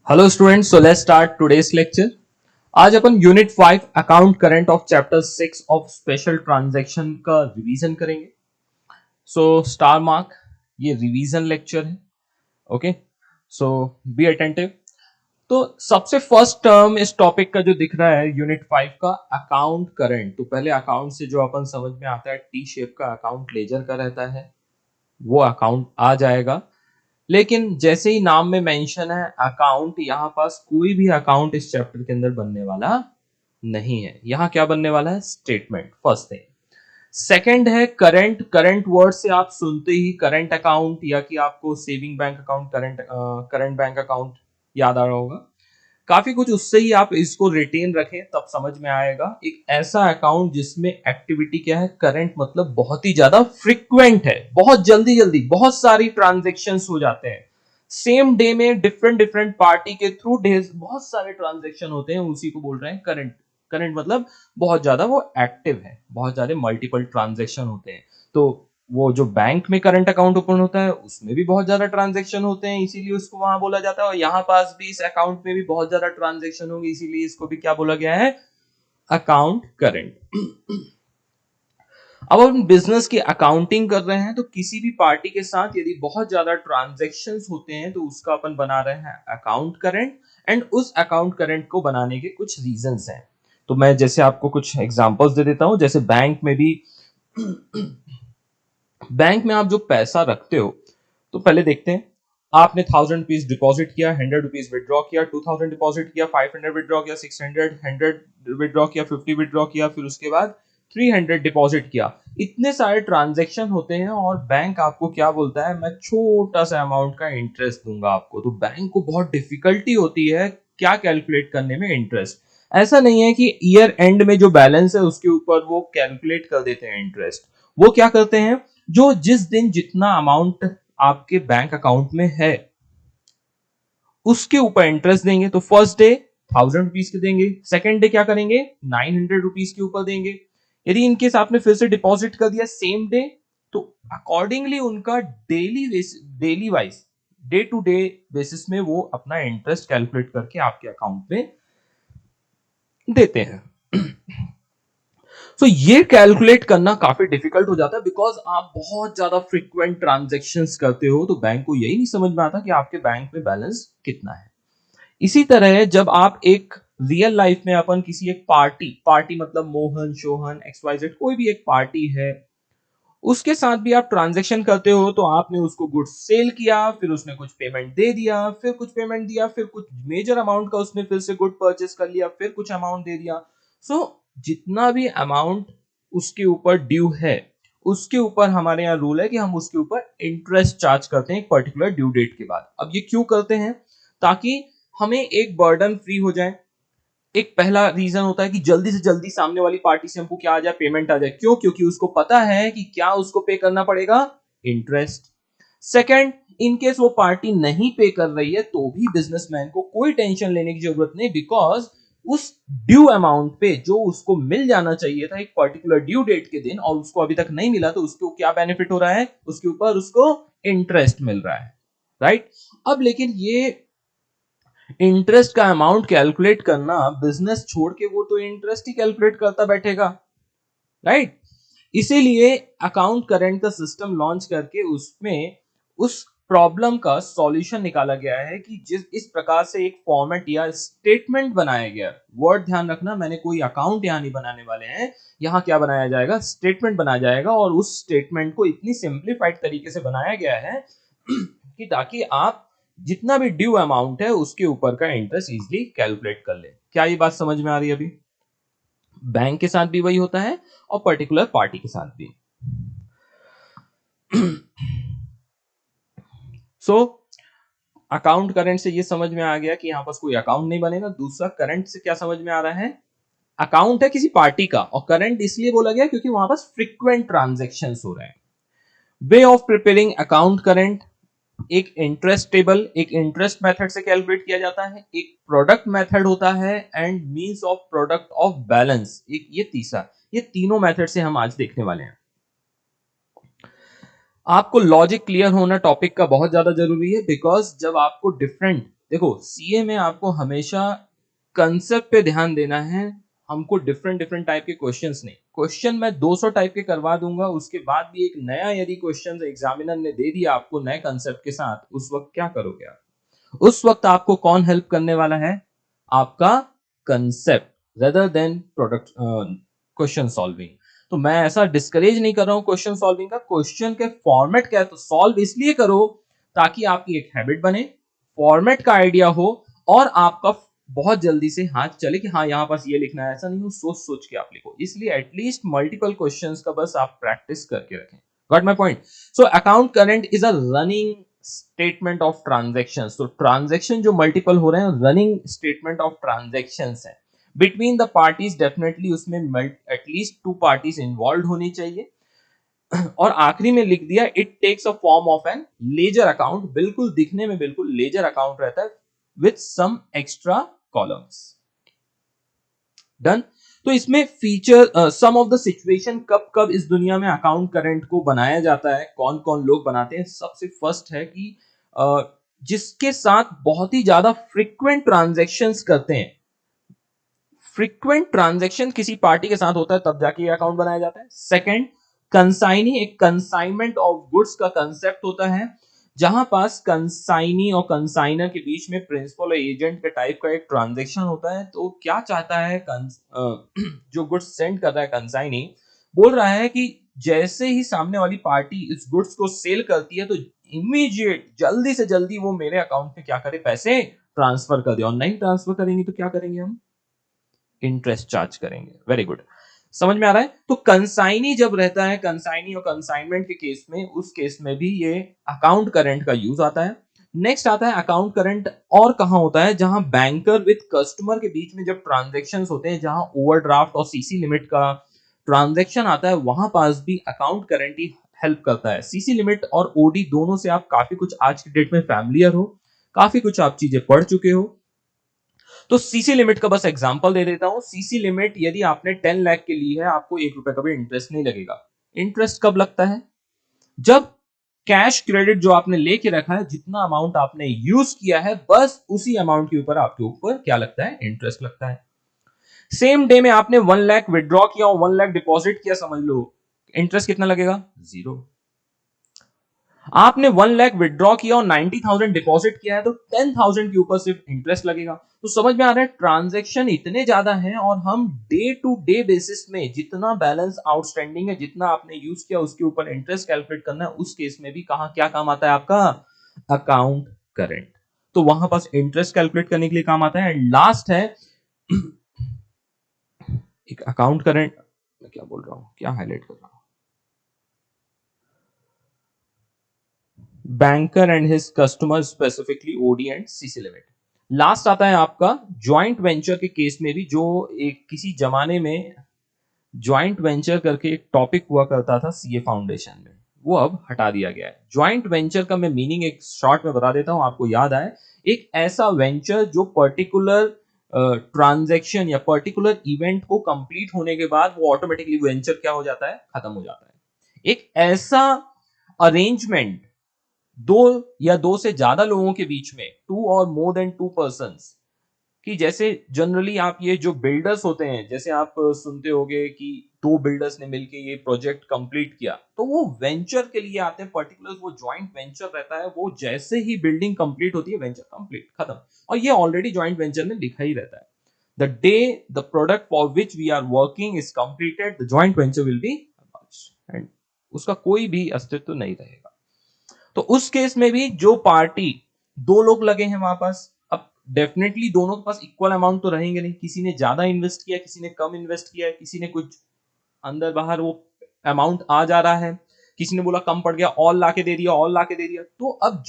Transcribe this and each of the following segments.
Hello students, so let's start today's lecture. आज अपन unit 5 account current of chapter 6 of special transaction का revision करेंगे। So star mark, ये revision lecture है। Okay, so be attentive. तो सबसे first term इस टॉपिक का जो दिख रहा है यूनिट 5 का अकाउंट करंट। तो पहले अकाउंट से जो अपन समझ में आता है टी शेप का अकाउंट लेजर का रहता है, वो अकाउंट आ जाएगा। लेकिन जैसे ही नाम में मेंशन है अकाउंट, यहां पास कोई भी अकाउंट इस चैप्टर के अंदर बनने वाला नहीं है। यहां क्या बनने वाला है? Statement, first thing. सेकंड है करंट। करंट वर्ड से आप सुनते ही करंट अकाउंट या कि आपको saving bank account, current bank account याद आ रहा होगा। काफी कुछ उससे ही आप इसको रिटेन रखें तब समझ में आएगा। एक ऐसा अकाउंट जिसमें एक्टिविटी क्या है? करंट, मतलब बहुत ही ज्यादा फ्रिक्वेंट है, बहुत जल्दी जल्दी बहुत सारी ट्रांजेक्शन्स हो जाते हैं सेम डे में, डिफरेंट डिफरेंट पार्टी के थ्रू डेज बहुत सारे ट्रांजेक्शन होते हैं, उसी को बोल रहे हैं करंट। करंट मतलब बहुत ज्यादा वो एक्टिव है, बहुत ज्यादा मल्टीपल ट्रांजेक्शन होते हैं। तो वो जो बैंक में करंट अकाउंट ओपन होता है उसमें भी बहुत ज्यादा ट्रांजैक्शन होते हैं, इसीलिए उसको वहां बोला जाता है। और यहाँ पास भी इस अकाउंट में भी बहुत ज्यादा ट्रांजैक्शन होंगे, इसीलिए इसको भी क्या बोला गया है? Account current. अब हम बिजनेस की अकाउंटिंग कर रहे हैं तो किसी भी पार्टी के साथ यदि बहुत ज्यादा ट्रांजैक्शंस होते हैं तो उसका अपन बना रहे हैं अकाउंट करंट। एंड उस अकाउंट करंट को बनाने के कुछ रीजंस हैं। तो मैं जैसे आपको कुछ एग्जांपल्स दे देता हूं। जैसे बैंक में भी बैंक में आप जो पैसा रखते हो, तो पहले देखते हैं। आपने 1000 रुपीज डिपॉजिट किया, 100 रुपीज विड्रॉ किया, 2000 डिपॉजिट किया, 500 विड्रॉ किया, 600, 100 विड्रॉ किया, 50 विड्रॉ किया, फिर उसके बाद 300 डिपॉजिट किया। इतने सारे ट्रांजेक्शन होते हैं और बैंक आपको क्या बोलता है? मैं छोटा सा अमाउंट का इंटरेस्ट दूंगा आपको। तो बैंक को बहुत डिफिकल्टी होती है क्या कैलकुलेट करने में इंटरेस्ट। ऐसा नहीं है कि ईयर एंड में जो बैलेंस है उसके ऊपर वो कैलकुलेट कर देते हैं इंटरेस्ट। वो क्या करते हैं, जो जिस दिन जितना अमाउंट आपके बैंक अकाउंट में है उसके ऊपर इंटरेस्ट देंगे। तो फर्स्ट डे 1000 रुपीज के देंगे, सेकेंड डे क्या करेंगे? 900 रुपीज के ऊपर देंगे। यदि इनकेस आपने फिर से डिपॉजिट कर दिया सेम डे, तो अकॉर्डिंगली उनका daily wise, day to day basis में वो अपना इंटरेस्ट कैलकुलेट करके आपके अकाउंट में देते हैं। तो ये कैलकुलेट करना काफी डिफिकल्ट हो जाता है, बिकॉज आप बहुत ज्यादा फ्रीक्वेंट ट्रांजेक्शन्स करते हो। तो बैंक को यही नहीं समझ में आता कि आपके बैंक में बैलेंस कितना है। इसी तरह जब आप एक रियल लाइफ में अपन किसी एक पार्टी पार्टी मतलब मोहन सोहन XYZ, कोई भी एक पार्टी है, उसके साथ भी आप ट्रांजेक्शन करते हो। तो आपने उसको गुड्स सेल किया, फिर उसने कुछ पेमेंट दे दिया, फिर कुछ पेमेंट दिया, फिर कुछ मेजर अमाउंट का उसने फिर से गुड परचेस कर लिया, फिर कुछ अमाउंट दे दिया। सो जितना भी अमाउंट उसके ऊपर ड्यू है, उसके ऊपर हमारे यहाँ रूल है कि हम उसके ऊपर इंटरेस्ट चार्ज करते हैं एक पर्टिकुलर ड्यू डेट के बाद। अब ये क्यों करते हैं? ताकि हमें एक बर्डन फ्री हो जाए। एक पहला रीजन होता है कि जल्दी से जल्दी सामने वाली पार्टी से हमको क्या आ जाए? पेमेंट आ जाए। क्यों? क्योंकि उसको पता है कि क्या उसको पे करना पड़ेगा? इंटरेस्ट। सेकंड, इनकेस वो पार्टी नहीं पे कर रही है तो भी बिजनेसमैन को कोई टेंशन लेने की जरूरत नहीं, बिकॉज उस ड्यू अमाउंट पे जो उसको मिल जाना चाहिए था एक पर्टिकुलर ड्यू डेट के दिन और उसको अभी तक नहीं मिला, तो उसको क्या बेनिफिट हो रहा है? उसके ऊपर उसको इंटरेस्ट मिल रहा है, राइट? अब लेकिन ये इंटरेस्ट का अमाउंट कैलकुलेट करना, बिजनेस छोड़ के वो तो इंटरेस्ट ही कैलकुलेट करता बैठेगा, राइट? इसीलिए अकाउंट करंट का सिस्टम लॉन्च करके उसमें उस प्रॉब्लम का सॉल्यूशन निकाला गया है कि जिस इस प्रकार से एक फॉर्मेट या स्टेटमेंट बनाया गया। वर्ड ध्यान रखना, मैंने कोई अकाउंट यहां नहीं बनाने वाले हैं। यहां क्या बनाया जाएगा? स्टेटमेंट बनाया जाएगा। और उस स्टेटमेंट को इतनी सिंप्लीफाइड तरीके से बनाया गया है कि ताकि आप जितना भी ड्यू अमाउंट है उसके ऊपर का इंटरेस्ट इजीली कैलकुलेट कर ले। क्या ये बात समझ में आ रही है? अभी बैंक के साथ भी वही होता है और पर्टिकुलर पार्टी के साथ भी। सो अकाउंट करंट से ये समझ में आ गया कि यहां पास कोई अकाउंट नहीं बनेगा। दूसरा, करंट से क्या समझ में आ रहा है? अकाउंट है किसी पार्टी का, और करंट इसलिए बोला गया क्योंकि वहां पास फ्रीक्वेंट ट्रांजैक्शंस हो रहे हैं। Way of preparing account current, एक इंटरेस्ट टेबल, एक इंटरेस्ट मेथड से कैलकुलेट किया जाता है, एक प्रोडक्ट मेथड होता है, and means of product of balance, एक ये तीसरा। ये तीनों मेथड से हम आज देखने वाले हैं। आपको लॉजिक क्लियर होना टॉपिक का बहुत ज्यादा जरूरी है, बिकॉज जब आपको डिफरेंट, देखो सीए में आपको हमेशा कंसेप्ट पे ध्यान देना है, हमको डिफरेंट डिफरेंट टाइप के क्वेश्चंस नहीं, क्वेश्चन मैं 200 टाइप के करवा दूंगा, उसके बाद भी एक नया यदि क्वेश्चन एग्जामिनर ने दे दिया आपको नए कंसेप्ट के साथ, उस वक्त क्या करोगे आप? उस वक्त आपको कौन हेल्प करने वाला है? आपका concept rather than product question solving. तो मैं ऐसा डिस्करेज नहीं कर रहा हूं क्वेश्चन सॉल्विंग का, क्वेश्चन के फॉर्मेट क्या है तो सॉल्व इसलिए करो ताकि आपकी एक हैबिट बने, फॉर्मेट का आइडिया हो, और आपका बहुत जल्दी से हाथ चले कि हाँ यहां पास ये लिखना है, ऐसा नहीं हो सोच सोच के आप लिखो, इसलिए एटलीस्ट मल्टीपल क्वेश्चंस का बस आप प्रैक्टिस करके रखें। Got my point? So account current is a running statement of transactions. तो ट्रांजैक्शन जो मल्टीपल हो रहे हैं रनिंग स्टेटमेंट ऑफ ट्रांजैक्शंस है बिटवीन द पार्टीज, डेफिनेटली उसमें एटलीस्ट 2 पार्टीज इन्वॉल्व होनी चाहिए। और आखिरी में लिख दिया it takes a form of an ledger account, बिल्कुल दिखने में बिल्कुल लेजर अकाउंट रहता है with some extra columns. Done. तो इसमें feature some of the situation कब कब इस दुनिया में अकाउंट करंट को बनाया जाता है, कौन कौन लोग बनाते हैं। सबसे फर्स्ट है कि जिसके साथ बहुत ही ज्यादा फ्रीक्वेंट ट्रांजैक्शंस करते हैं, फ्रीक्वेंट ट्रांजैक्शन किसी पार्टी के साथ होता है तब जाके अकाउंट बनाया जाता है। सेकंड, कंसाइनी, एक कंसाइनमेंट ऑफ गुड्स का कंसेप्ट होता है, जहां पास कंसाइनी और कंसाइनर के बीच में प्रिंसिपल और एजेंट के टाइप का एक ट्रांजैक्शन होता है। तो क्या चाहता है जो गुड्स सेंड कर रहा है कंसाइनी, बोल रहा है कि जैसे ही सामने वाली पार्टी इस गुड्स को सेल करती है तो इमीडिएट जल्दी से जल्दी वो मेरे अकाउंट में क्या करे, पैसे ट्रांसफर कर दे। और नहीं ट्रांसफर करेंगे तो क्या करेंगे हम? इंटरेस्ट चार्ज करेंगे। वेरी गुड, समझ में आ रहा है? तो कंसाइनी जब रहता है, कंसाइनी और कंसाइनमेंट के केस में, उस केस में भी ये अकाउंट करंट का यूज आता है। नेक्स्ट आता है अकाउंट करंट और कहां होता है, जहां बैंकर विद कस्टमर के बीच में जब ट्रांजैक्शंस होते हैं, जहां ओवरड्राफ्ट और सीसी लिमिट का ट्रांजैक्शन आता है, वहां पास भी अकाउंट करंट ही हेल्प करता है। सीसी लिमिट और ओडी दोनों से आप काफी कुछ आज की डेट में फैमिलियर हो, काफी कुछ आप चीजें पढ़ चुके हो। तो सीसी लिमिट का बस एग्जांपल दे देता हूं। सीसी लिमिट यदि आपने 10 लाख के लिए है, आपको 1 रुपए का भी इंटरेस्ट नहीं लगेगा। इंटरेस्ट कब लगता है? जब कैश क्रेडिट जो आपने लेके रखा है, जितना अमाउंट आपने यूज किया है, बस उसी अमाउंट के ऊपर आपके ऊपर क्या लगता है? इंटरेस्ट लगता है। सेम डे में आपने 1 लाख विड्रॉ किया और 1 लाख डिपॉजिट किया, समझ लो इंटरेस्ट कितना लगेगा? 0। आपने 1 लाख विड्रॉ किया और 90,000 डिपॉजिट किया है, तो 10,000 के ऊपर सिर्फ इंटरेस्ट लगेगा। तो समझ में आ रहा है ट्रांजैक्शन इतने ज्यादा हैं, और हम डे टू डे बेसिस में जितना बैलेंस आउटस्टैंडिंग है, जितना आपने यूज किया, उसके ऊपर इंटरेस्ट कैलकुलेट करना है। उस केस में भी कहां क्या काम आता है आपका? Account current. तो वहां पास इंटरेस्ट कैलकुलेट करने के लिए काम आता है। एंड लास्ट है एक अकाउंट करंट, मैं क्या बोल रहा हूं, क्या हाईलाइट कर रहा हूं, banker and his customer, specifically OD and CC limit. Last आता है आपका ज्वाइंट वेंचर के केस में भी, जो एक किसी जमाने में ज्वाइंट वेंचर करके एक टॉपिक हुआ करता था सीए फाउंडेशन में, वो अब हटा दिया गया है। ज्वाइंट वेंचर का मैं मीनिंग एक शॉर्ट में बता देता हूं, आपको याद आए। एक ऐसा वेंचर जो पर्टिकुलर ट्रांजैक्शन या पर्टिकुलर इवेंट को कंप्लीट होने के बाद वो ऑटोमेटिकली वेंचर क्या हो जाता है? खत्म हो जाता है। एक ऐसा अरेंजमेंट दो या दो से ज्यादा लोगों के बीच में, 2 or more than 2 persons, कि जैसे जनरली आप ये जो बिल्डर्स होते हैं, जैसे आप सुनते होंगे कि 2 बिल्डर्स ने मिलकर ये प्रोजेक्ट कंप्लीट किया, तो वो वेंचर के लिए आते हैं पर्टिकुलर, वो जॉइंट वेंचर रहता है। वो जैसे ही बिल्डिंग कंप्लीट होती है, वेंचर कंप्लीट, खत्म। और ये ऑलरेडी जॉइंट वेंचर में लिखा ही रहता है, the day the product for which we are working is completed the joint venture will be abolished, and उसका कोई भी अस्तित्व नहीं रहेगा। तो उस केस में भी जो पार्टी, 2 लोग लगे हैं वहां पास, अब डेफिनेटली दोनों के पास इक्वल अमाउंट तो रहेंगे नहीं, किसी ने ज्यादा इन्वेस्ट किया, किसी ने कम इन्वेस्ट किया है, किसी ने कुछ अंदर बाहर वो अमाउंट आ जा रहा है, किसी ने बोला कम पड़ गया, ऑल लाके दे दिया, ऑल लाके दे दिया। तो अब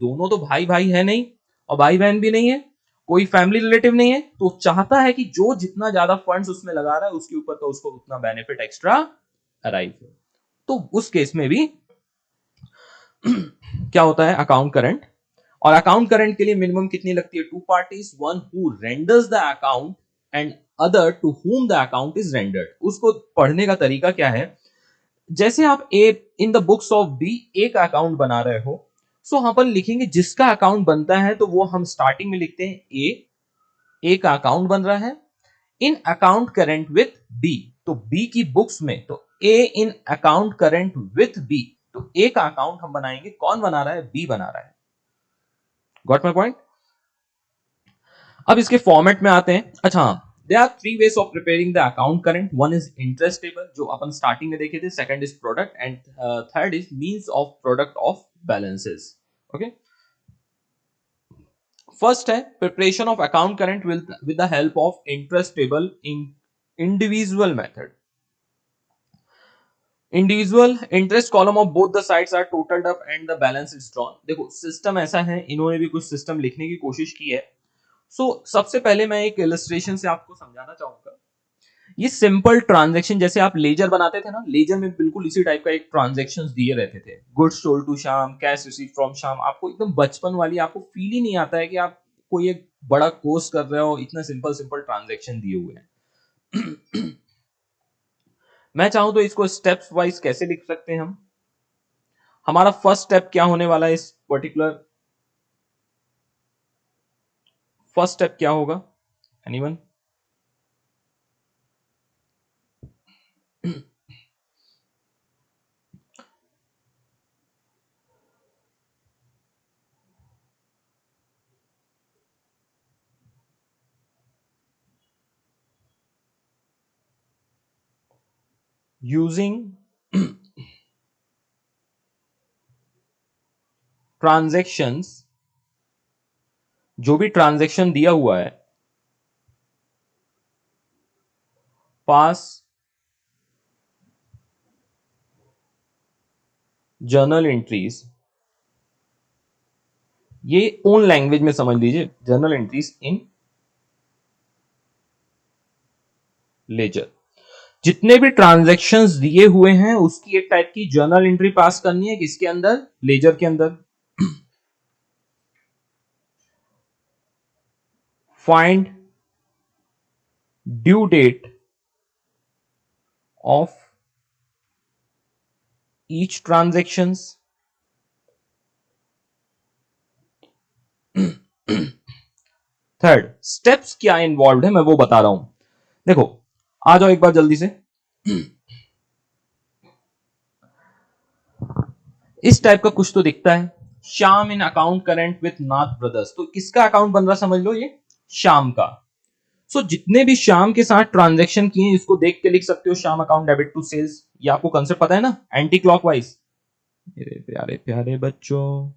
दोनों तो भाई भाई है नहीं, और भाई बहन भी नहीं है, कोई फैमिली रिलेटिव नहीं है, तो चाहता है कि जो जितना ज्यादा फंड्स उसमें लगा रहा है, उसके ऊपर तो उसको उतना बेनिफिट एक्स्ट्रा अराइव हो। तो उस केस में भी क्या होता है? Account current. और अकाउंट करंट के लिए मिनिमम कितनी लगती है? 2 parties, one who renders the account and other to whom the account is rendered. उसको पढ़ने का तरीका क्या है? जैसे आप A in the books of B एक अकाउंट बना रहे हो, सो हम अपन लिखेंगे जिसका अकाउंट बनता है तो वो हम स्टार्टिंग में लिखते हैं ए का अकाउंट बन रहा है इन अकाउंट करेंट विथ बी, तो बी की बुक्स में तो ए इन अकाउंट करेंट विथ बी, तो ए का अकाउंट हम बनाएंगे, कौन बना रहा है, बी बना रहा है। Got my point. अब इसके फॉर्मेट में आते हैं। अच्छा, there are three ways of preparing the account current. One is interest table जो अपन स्टार्टिंग में देखे थे, second is product and third is means of product of balances. Okay, first है preparation of account current with the help of interest table in individual method. Individual interest column of both the sides are totalled up and the balance is drawn. देखो system ऐसा है, इन्होंने भी कुछ system लिखने की कोशिश की है। सबसे पहले मैं एक इलस्ट्रेशन से आपको समझाना चाहूंगा। ये सिंपल ट्रांजैक्शन जैसे आप लेजर बनाते थे ना, लेजर में बिल्कुल इसी टाइप का एक ट्रांजैक्शंस दिए रहते थे, goods sold to Shyam, cash receive from Shyam. आपको एकदम बचपन वाली आपको फील ही नहीं आता है कि आप कोई एक बड़ा कोर्स कर रहे हो, इतना सिंपल सिंपल ट्रांजैक्शन दिए हुए हैं। मैं चाहूं तो इसको स्टेप्स वाइज कैसे लिख सकते हैं हम। हमारा फर्स्ट स्टेप क्या होने वाला है, इस पर्टिकुलर फर्स्ट स्टेप क्या होगा, एनीवन? यूजिंग ट्रांजैक्शंस, जो भी ट्रांजैक्शन दिया हुआ है, पास जर्नल एंट्रीज, ये ओन लैंग्वेज में समझ लीजिए, जर्नल एंट्रीज इन लेजर। जितने भी ट्रांजैक्शंस दिए हुए हैं उसकी एक टाइप की जर्नल एंट्री पास करनी है, किसके अंदर, लेजर के अंदर। Find due date of each transactions. Third, steps क्या इन्वॉल्व है मैं वो बता रहा हूं। देखो आ जाओ एक बार जल्दी से। इस टाइप का कुछ तो दिखता है, Shyam in account current with Nath brothers, तो किसका अकाउंट बन रहा समझ लो, ये श्याम का। जितने भी श्याम के साथ ट्रांजैक्शन किए इसको देख के लिख सकते हो, Shyam account debit to sales. ये आपको कंसेप्ट पता है ना, एंटी क्लॉकवाइज। मेरे प्यारे प्यारे बच्चों,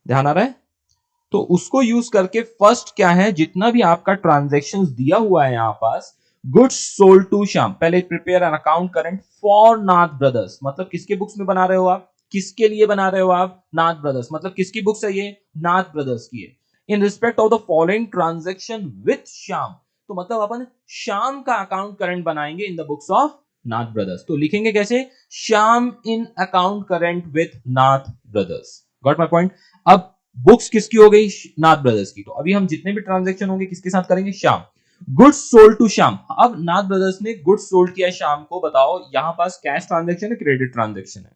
ध्यान आ रहा है? तो उसको यूज करके फर्स्ट क्या है, जितना भी आपका ट्रांजैक्शन दिया हुआ है यहां पास, गुड्स सोल्ड टू श्याम, पहले prepare an account current for Nath brothers, मतलब किसके बुक्स में बना रहे हो आप, किसके लिए बना रहे हो आप, नाथ ब्रदर्स, मतलब किसकी बुक्स है ये, नाथ ब्रदर्स की है। In respect of the following transaction with Shyam, तो मतलब अपन श्याम का अकाउंट करंट बनाएंगे in the books of Nath brothers. तो लिखेंगे कैसे, Shyam in account current with Nath brothers. Got my point. अब बुक्स किसकी हो गई, नाथ ब्रदर्स की, तो अभी हम जितने भी ट्रांजैक्शन होंगे किसके साथ करेंगे, Shyam. Goods sold to Shyam, अब नाथ ब्रदर्स ने गुड्स सोल्ड किया श्याम को, बताओ यहां पास कैश ट्रांजैक्शन है क्रेडिट ट्रांजैक्शन है?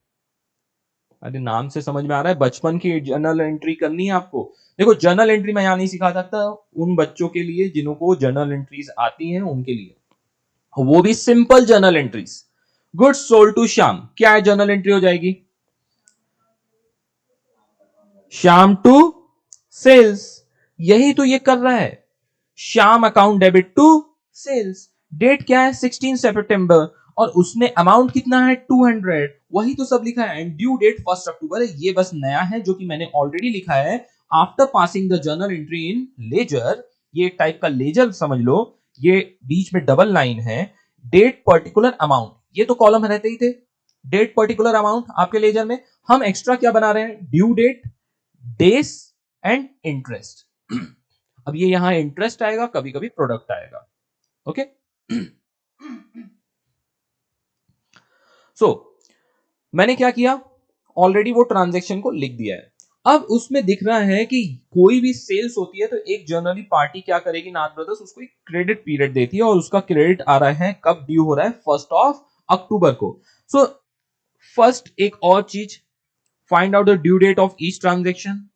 अरे नाम से समझ में आ रहा है, बचपन की जर्नल एंट्री करनी है आपको। देखो जर्नल एंट्री मैं यहां नहीं सिखा सकता, उन बच्चों के लिए जिनको जर्नल एंट्रीज आती हैं उनके लिए, वो भी simple journal entries. Goods sold to Shyam, क्या है जर्नल एंट्री हो जाएगी, श्याम टू सेल्स, यही तो ये कर रहा है, Shyam account debit to sales. Date क्या है, 16 सितंबर, और उसने अमाउंट कितना है, 200, वही तो सब लिखा है। एंड ड्यू डेट 1 अक्टूबर है, ये बस नया है जो कि मैंने ऑलरेडी लिखा है। After passing the journal entry in ledger, ये एक टाइप का लेजर समझ लो, ये बीच में डबल लाइन है, डेट पर्टिकुलर अमाउंट, ये तो कॉलम रहते ही थे, डेट पर्टिकुलर अमाउंट आपके लेजर में। हम एक्स्ट्रा क्या बना रहे हैं, due date, days and interest. अब ये यहां इंटरेस्ट आएगा, कभी कभी प्रोडक्ट आएगा। ओके मैंने क्या किया, ऑलरेडी वो ट्रांजैक्शन को लिख दिया है। अब उसमें दिख रहा है कि कोई भी सेल्स होती है तो एक जनरली पार्टी क्या करेगी, नाथ ब्रदर्स उसको एक क्रेडिट पीरियड देती है, और उसका क्रेडिट आ रहा है कब, ड्यू हो रहा है 1 अक्टूबर को। सो फर्स्ट एक और चीज, find out the due date of each transaction.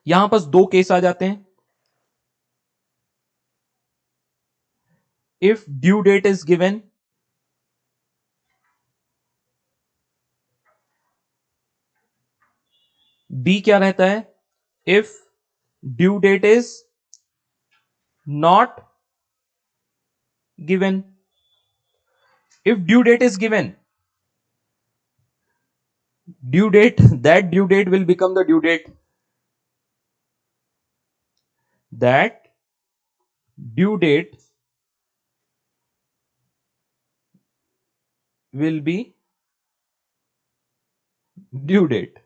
यहां पर दो केस आ जाते हैं। If due date is given, B क्या रहता है, if due date is not given. If due date is given, that due date will become the due date. That due date will be due date.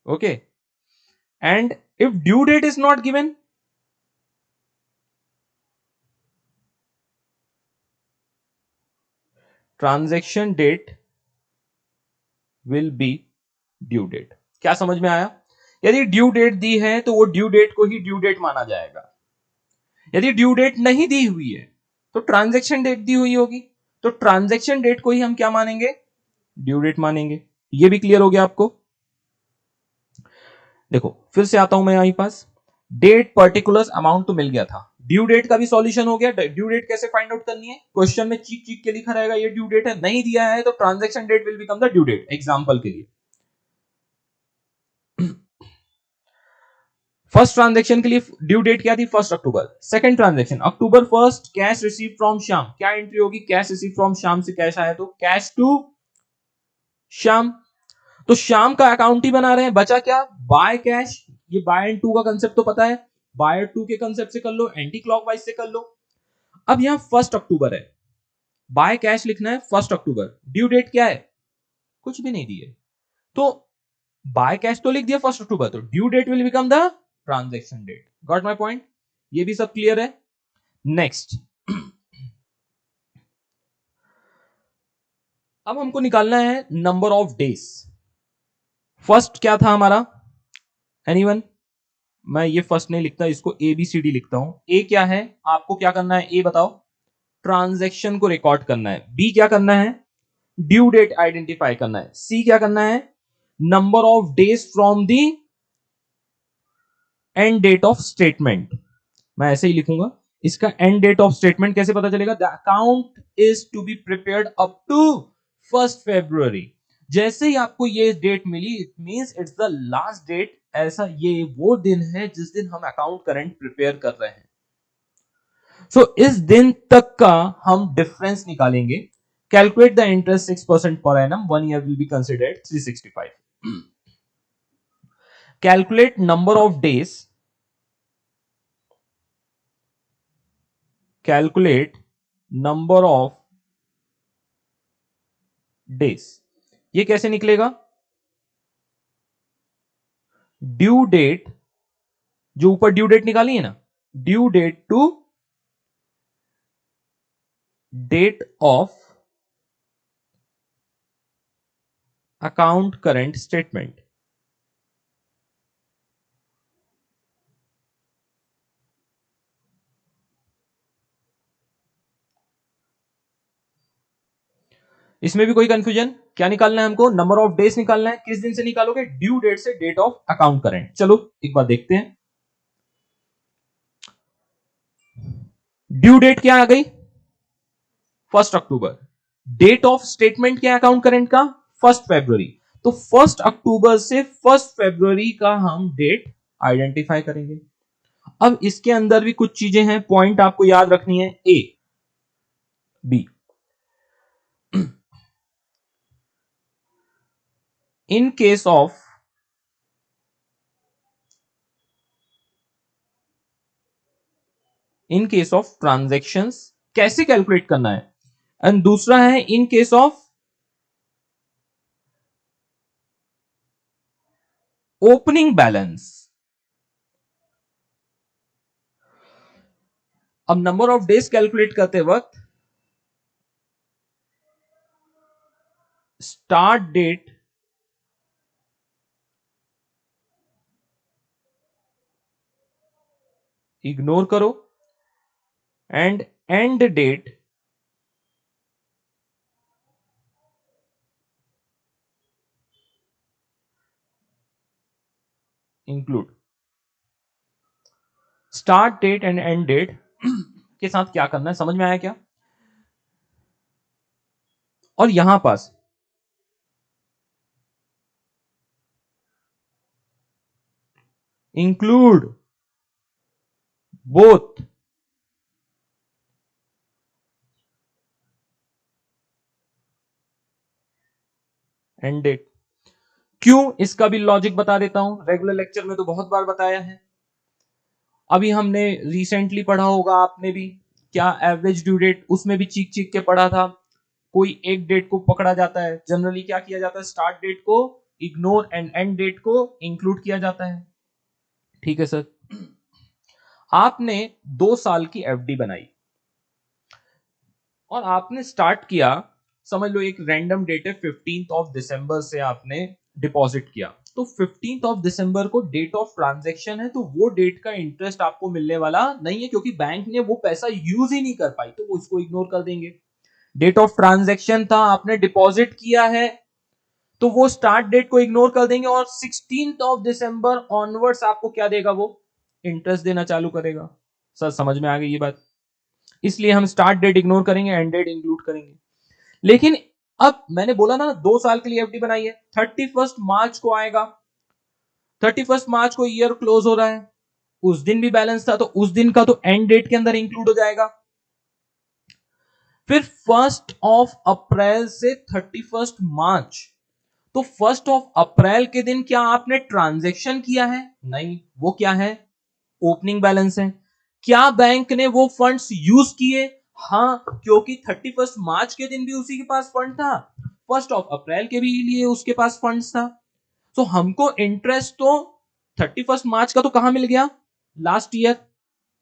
Okay. And if due date is not given, transaction date will be due date. क्या समझ में आया? यदि due date दी है तो वो due date को ही due date माना जाएगा। यदि ड्यू डेट नहीं दी हुई है तो ट्रांजैक्शन डेट दी हुई होगी, तो ट्रांजैक्शन डेट को ही हम क्या मानेंगे, ड्यू डेट मानेंगे। ये भी क्लियर हो गया आपको? देखो फिर से आता हूं मैं यहां पास, डेट पर्टिकुलर अमाउंट तो मिल गया था, ड्यू डेट का भी सॉल्यूशन हो गया। ड्यू डेट कैसे फाइंड आउट करनी है, क्वेश्चन में चीख चीख के लिखा रहेगा ये ड्यू डेट है, नहीं दिया है तो transaction date will become the due date. Example के लिए फर्स्ट ट्रांजैक्शन के लिए ड्यू डेट क्या थी, 1 October. Second transaction October 1, cash receive from Shyam, क्या एंट्री होगी, कैश रिसीव फ्रॉम श्याम से कैश आया तो कैश टू श्याम। तो श्याम का अकाउंट ही बना रहे हैं, बचा क्या, बाय कैश। ये बाय एंड टू का कंसेप्ट तो पता है, बाय टू के कंसेप्ट से कर लो, एंटी क्लॉकवाइज से कर लो। अब यहां 1 अक्टूबर है, बाय कैश लिखना है 1 अक्टूबर, ड्यू डेट क्या है, कुछ भी नहीं दी है, तो बाय कैश तो लिख दिया 1 अक्टूबर, तो due date will become the transaction date. Got my point? ये भी सब क्लियर है। नेक्स्ट अब हमको निकालना है नंबर ऑफ डेज। फर्स्ट क्या था हमारा, एनीवन? मैं ये फर्स्ट नहीं लिखता, इसको ए बी सी डी लिखता हूं। ए क्या है, आपको क्या करना है, ए बताओ, ट्रांजैक्शन को रिकॉर्ड करना है। बी क्या करना है, ड्यू डेट आइडेंटिफाई करना है। सी क्या करना है, number of days from the end date of statement. मैं ऐसे ही लिखूंगा, इसका एंड डेट ऑफ स्टेटमेंट कैसे पता चलेगा, the account is to be prepared up to 1 फरवरी। जैसे ही आपको ये डेट मिली, it means it's the last date, ऐसा ये वो दिन है जिस दिन हम अकाउंट करंट प्रिपेयर कर रहे हैं। सो इस दिन तक का हम डिफरेंस निकालेंगे। Calculate the interest 6% per annum, 1 year will be considered 365। Calculate number of days, calculate number of days. ये कैसे निकलेगा, ड्यू डेट, जो ऊपर ड्यू डेट निकाली है ना, due date to date of account current statement. इसमें भी कोई कंफ्यूजन? क्या निकालना है हमको, नंबर ऑफ डेज निकालना है। किस दिन से निकालोगे, ड्यू डेट से डेट ऑफ अकाउंट करंट। चलो एक बार देखते हैं, ड्यू डेट क्या आ गई, 1 अक्टूबर। डेट ऑफ स्टेटमेंट क्या अकाउंट करंट का, 1 फरवरी। तो 1 अक्टूबर से 1 फरवरी का हम डेट आइडेंटिफाई करेंगे। अब इसके अंदर भी कुछ चीजें हैं, पॉइंट आपको याद रखनी है। A B, in case of transactions कैसे कैलकुलेट करना है, एंड दूसरा है in case of opening balance. अब नंबर ऑफ डेज कैलकुलेट करते वक्त स्टार्ट डेट इग्नोर करो, and end date include. Start date and end date के साथ क्या करना है, समझ में आया क्या? और यहां पास इंक्लूड बोथ एंड डेट। क्यों, इसका भी लॉजिक बता देता हूं, रेगुलर लेक्चर में तो बहुत बार बताया है। अभी हमने रिसेंटली पढ़ा होगा आपने भी, क्या एवरेज ड्यू डेट, उसमें भी चीख चीख के पढ़ा था। कोई एक डेट को पकड़ा जाता है, जनरली क्या किया जाता है, स्टार्ट डेट को इग्नोर एंड एंड डेट को इंक्लूड किया जाता है। ठीक है सर, आपने 2 साल की एफडी बनाई और आपने स्टार्ट किया, समझ लो एक रैंडम डेट है 15 दिसंबर से आपने डिपॉजिट किया, तो 15 दिसंबर को डेट ऑफ ट्रांजैक्शन है, तो वो डेट का इंटरेस्ट आपको मिलने वाला नहीं है, क्योंकि बैंक ने वो पैसा यूज ही नहीं कर पाई, तो वो इसको इग्नोर कर देंगे। डेट ऑफ ट्रांजैक्शन था, आपने डिपॉजिट किया है, तो वो स्टार्ट डेट को इग्नोर कर देंगे और 16 दिसंबर ऑनवर्ड्स आपको क्या देगा, वो इंटरेस्ट देना चालू करेगा। सर समझ में आ गई ये बात? इसलिए हम स्टार्ट डेट इग्नोर करेंगे, एंड डेट इंक्लूड करेंगे। लेकिन अब मैंने बोला ना 2 साल के लिए एफडी बनाई है, 31 मार्च को आएगा, 31 मार्च को ईयर क्लोज हो रहा है, उस दिन भी बैलेंस था, तो उस दिन का तो एंड डेट के अंदर इंक्लूड हो जाएगा। फिर 1 अप्रैल से 31 मार्च, तो 1 अप्रैल के दिन क्या आपने ट्रांजैक्शन किया है? नहीं, वो क्या है, ओपनिंग बैलेंस है। क्या बैंक ने वो फंड्स यूज किए? हाँ, क्योंकि 31 मार्च के दिन भी उसी के पास फंड था, 1 अप्रैल के भी लिए उसके पास फंड्स था, तो हमको इंटरेस्ट तो 31 मार्च का तो कहां मिल गया, last year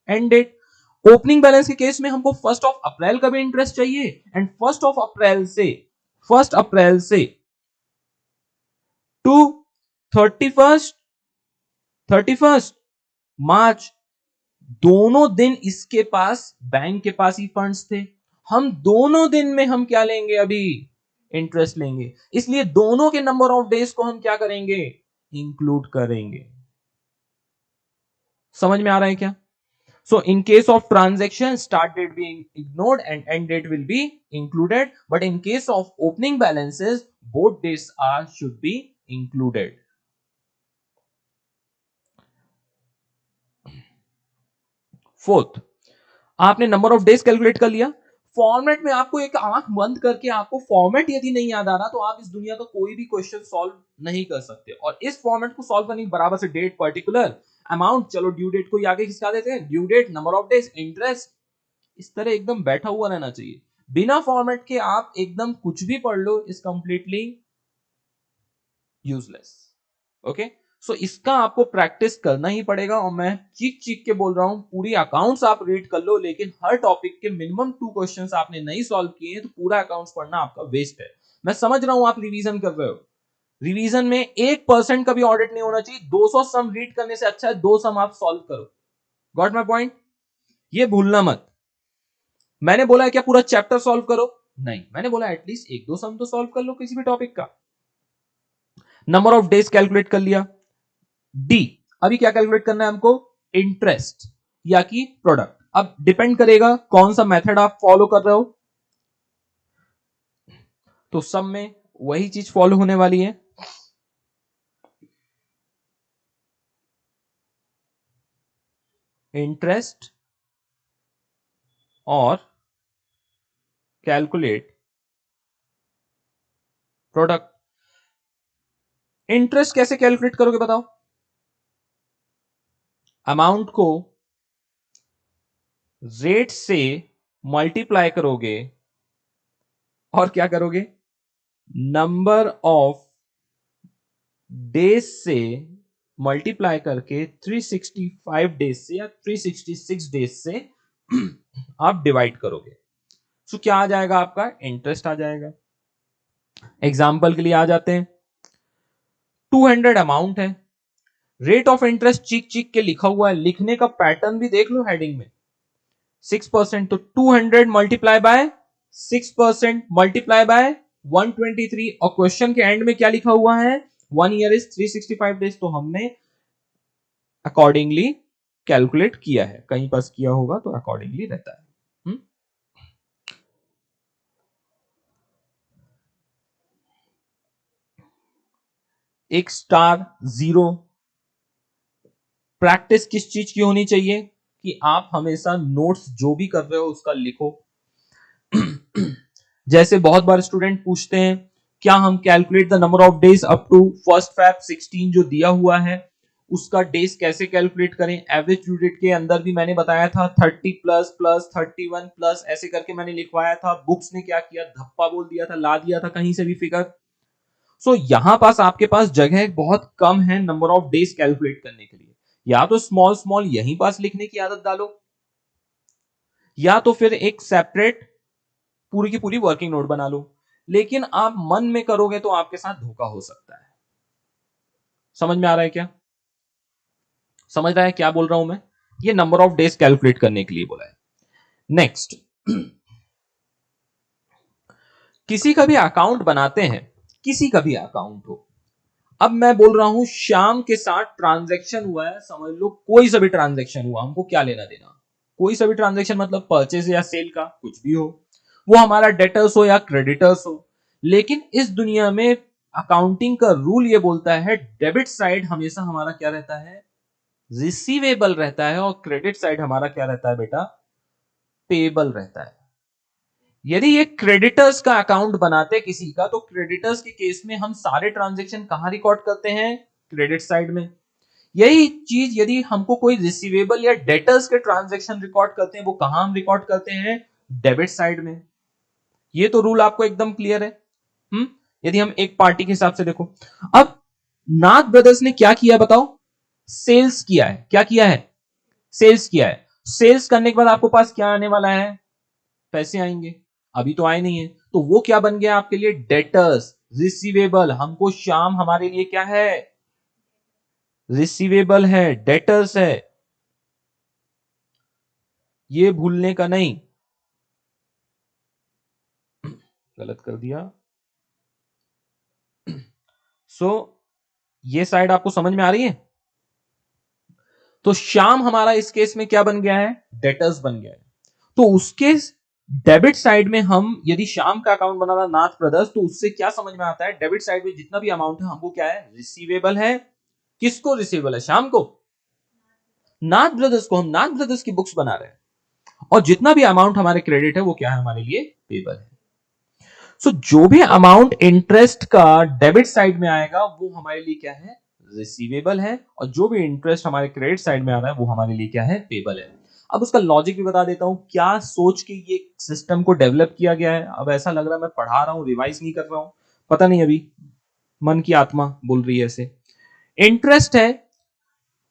end date. Opening balance के केस में हमको 1 अप्रैल का भी इंटरेस्ट चाहिए, एंड 1 अप्रैल से टू 31 मार्च, दोनों दिन इसके पास, बैंक के पास ही फंड्स थे, हम दोनों दिन में हम क्या लेंगे, अभी इंटरेस्ट लेंगे, इसलिए दोनों के नंबर ऑफ डेज को हम क्या करेंगे, इंक्लूड करेंगे। समझ में आ रहा है क्या? So in case of transaction, start date being ignored and end date will be included, but in case of opening balances both dates are should be included. Fourth, आपने नंबर ऑफ डेज कैलकुलेट कर लिया, format में आपको एक आंख बंद करके, आपको फॉर्मेट यदि नहीं याद आ रहा, तो आप इस दुनिया का कोई भी क्वेश्चन सॉल्व नहीं कर सकते। और इस फॉर्मेट को सॉल्व करने के बराबर से डेट, पर्टिकुलर अमाउंट, चलो ड्यू डेट को ही आगे खिसका देते हैं, due date, number of days, interest, इस तरह एकदम बैठा हुआ रहना चाहिए। बिना फॉर्मेट के आप एकदम कुछ भी पढ़ लो, इज कंप्लीटली यूजलेस। ओके, सो इसका आपको प्रैक्टिस करना ही पड़ेगा, और मैं चीख चीख के बोल रहा हूं, पूरी अकाउंट्स आप रीड कर लो, लेकिन हर टॉपिक के मिनिमम 2 क्वेश्चंस आपने नहीं सॉल्व किए हैं, तो पूरा अकाउंट्स पढ़ना आपका वेस्ट है। मैं समझ रहा हूं आप रिवीजन कर रहे हो, रिवीजन में 1% का भी ऑडिट नहीं होना चाहिए, 200 सम रीड करने से अच्छा है 2 सम आप सॉल्व करो। Got my point? ये भूलना मत। मैंने बोला है क्या पूरा चैप्टर सॉल्व करो? नहीं, मैंने बोला एटलीस्ट 1-2 सम तो सॉल्व कर लो किसी भी टॉपिक का। नंबर ऑफ डेज कैलकुलेट कर लिया। डी, अभी क्या कैलकुलेट करना है हमको, इंटरेस्ट या कि प्रोडक्ट। अब डिपेंड करेगा कौन सा मेथड आप फॉलो कर रहे हो, तो सब में वही चीज फॉलो होने वाली है। इंटरेस्ट और कैलकुलेट प्रोडक्ट। इंटरेस्ट कैसे कैलकुलेट करोगे बताओ? अमाउंट को रेट से मल्टीप्लाई करोगे और क्या करोगे, नंबर ऑफ डेज से मल्टीप्लाई करके 365 डेज से या 366 डेज से आप डिवाइड करोगे, तो क्या आ जाएगा, आपका इंटरेस्ट आ जाएगा। एग्जाम्पल के लिए आ जाते हैं, 200 अमाउंट है, रेट ऑफ इंटरेस्ट चीख चीख के लिखा हुआ है, लिखने का पैटर्न भी देख लो हेडिंग में, 6%, तो 200 मल्टीप्लाई बाय 6% मल्टीप्लाई बाय 123, और क्वेश्चन के एंड में क्या लिखा हुआ है, 1 ईयर इज 365 डेज, तो हमने अकॉर्डिंगली कैलकुलेट किया है, कहीं पास किया होगा तो अकॉर्डिंगली रहता है। एक स्टार जीरो प्रैक्टिस किस चीज की होनी चाहिए कि आप हमेशा नोट्स जो भी कर रहे हो उसका लिखो। जैसे बहुत बार स्टूडेंट पूछते हैं क्या हम calculate the number of days up to 1 Feb 16 जो दिया हुआ है उसका डेज कैसे कैलकुलेट करें। एवरेज ड्यू डेट के अंदर भी मैंने बताया था 30 प्लस प्लस 31 प्लस ऐसे करके मैंने लिखवाया था। बुक्स ने क्या किया, धप्पा बोल दिया था, ला दिया था कहीं से भी फिगर। सो यहां पास आपके पास जगह बहुत कम है नंबर ऑफ डेज कैलकुलेट करने के लिए। या तो स्मॉल स्मॉल यहीं पास लिखने की आदत डालो, या तो फिर एक सेपरेट पूरी की पूरी वर्किंग नोट बना लो। लेकिन आप मन में करोगे तो आपके साथ धोखा हो सकता है। समझ में आ रहा है क्या, समझ रहा है क्या बोल रहा हूं मैं। ये नंबर ऑफ डेज कैलकुलेट करने के लिए बोला है। नेक्स्ट, किसी का भी अकाउंट बनाते हैं, किसी का भी अकाउंट हो, अब मैं बोल रहा हूं श्याम के साथ ट्रांजैक्शन हुआ है, समझ लो कोई सा भी ट्रांजैक्शन हुआ, हमको क्या लेना देना, कोई सा भी ट्रांजैक्शन मतलब परचेज या सेल का कुछ भी हो, वो हमारा डेटर्स हो या क्रेडिटर्स हो। लेकिन इस दुनिया में अकाउंटिंग का रूल ये बोलता है डेबिट साइड हमेशा हमारा क्या रहता है, रिसीवेबल रहता है, और क्रेडिट साइड हमारा क्या रहता है बेटा, पेबल रहता है। यदि ये क्रेडिटर्स का अकाउंट बनाते किसी का, तो क्रेडिटर्स के केस में हम सारे ट्रांजैक्शन कहां रिकॉर्ड करते हैं, क्रेडिट साइड में। यही चीज यदि हमको कोई रिसीवेबल या डेटर्स के ट्रांजैक्शन रिकॉर्ड करते हैं, वो कहां हम रिकॉर्ड करते हैं, डेबिट साइड में। ये तो रूल आपको एकदम क्लियर है। यदि हम एक पार्टी के हिसाब से देखो, अब नाथ ब्रदर्स ने क्या किया बताओ, सेल्स किया है, क्या किया है, सेल्स किया है। सेल्स करने के बाद आपको पास क्या आने वाला है, पैसे आएंगे, अभी तो आए नहीं है, तो वो क्या बन गया आपके लिए, डेटर्स, रिसीवेबल। हमको शाम हमारे लिए क्या है, रिसीवेबल है, डेटर्स है, ये भूलने का नहीं। गलत कर दिया। सो ये साइड आपको समझ में आ रही है। तो श्याम हमारा इस केस में क्या बन गया है, डेटर्स बन गया है। तो उसके डेबिट साइड में हम यदि श्याम का अकाउंट बना रहा नाथ ब्रदर्स, तो उससे क्या समझ में आता है, डेबिट साइड में जितना भी अमाउंट है हमको क्या है, रिसीवेबल है। किसको रिसीवेबल है, श्याम को, नाथ ब्रदर्स को। हम नाथ ब्रदर्स की बुक्स बना रहे हैं, और जितना भी अमाउंट हमारे क्रेडिट है वो क्या है, हमारे लिए पेबल है। सो जो भी अमाउंट इंटरेस्ट का डेबिट साइड में आएगा वो हमारे लिए क्या है, रिसीवेबल है, और जो भी इंटरेस्ट हमारे क्रेडिट साइड में आ रहा है वो हमारे लिए क्या है, पेबल है। अब उसका लॉजिक भी बता देता हूं, क्या सोच के ये सिस्टम को डेवलप किया गया है। अब ऐसा लग रहा है मैं पढ़ा रहा हूं, रिवाइज नहीं कर रहा हूं, पता नहीं, अभी मन की आत्मा बोल रही है ऐसे। इंटरेस्ट है,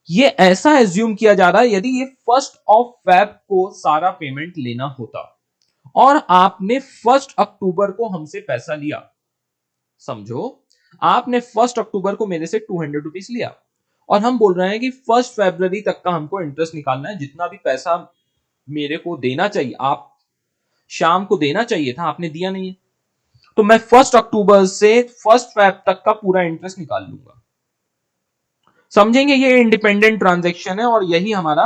ये ऐसा एज्यूम किया जा रहा है यदि ये 1 को सारा पेमेंट लेना होता और आपने 1 को हमसे पैसा लिया, समझो आपने 1 को मेरे से 200 रुपीज लिया, और हम बोल रहे हैं कि 1 फरवरी तक का हमको इंटरेस्ट निकालना है, जितना भी पैसा मेरे को देना चाहिए, आप शाम को देना चाहिए था, आपने दिया नहीं है, तो मैं 1 से 1 फेब तक का पूरा इंटरेस्ट निकाल लूंगा। समझेंगे, ये इंडिपेंडेंट ट्रांजेक्शन है, और यही हमारा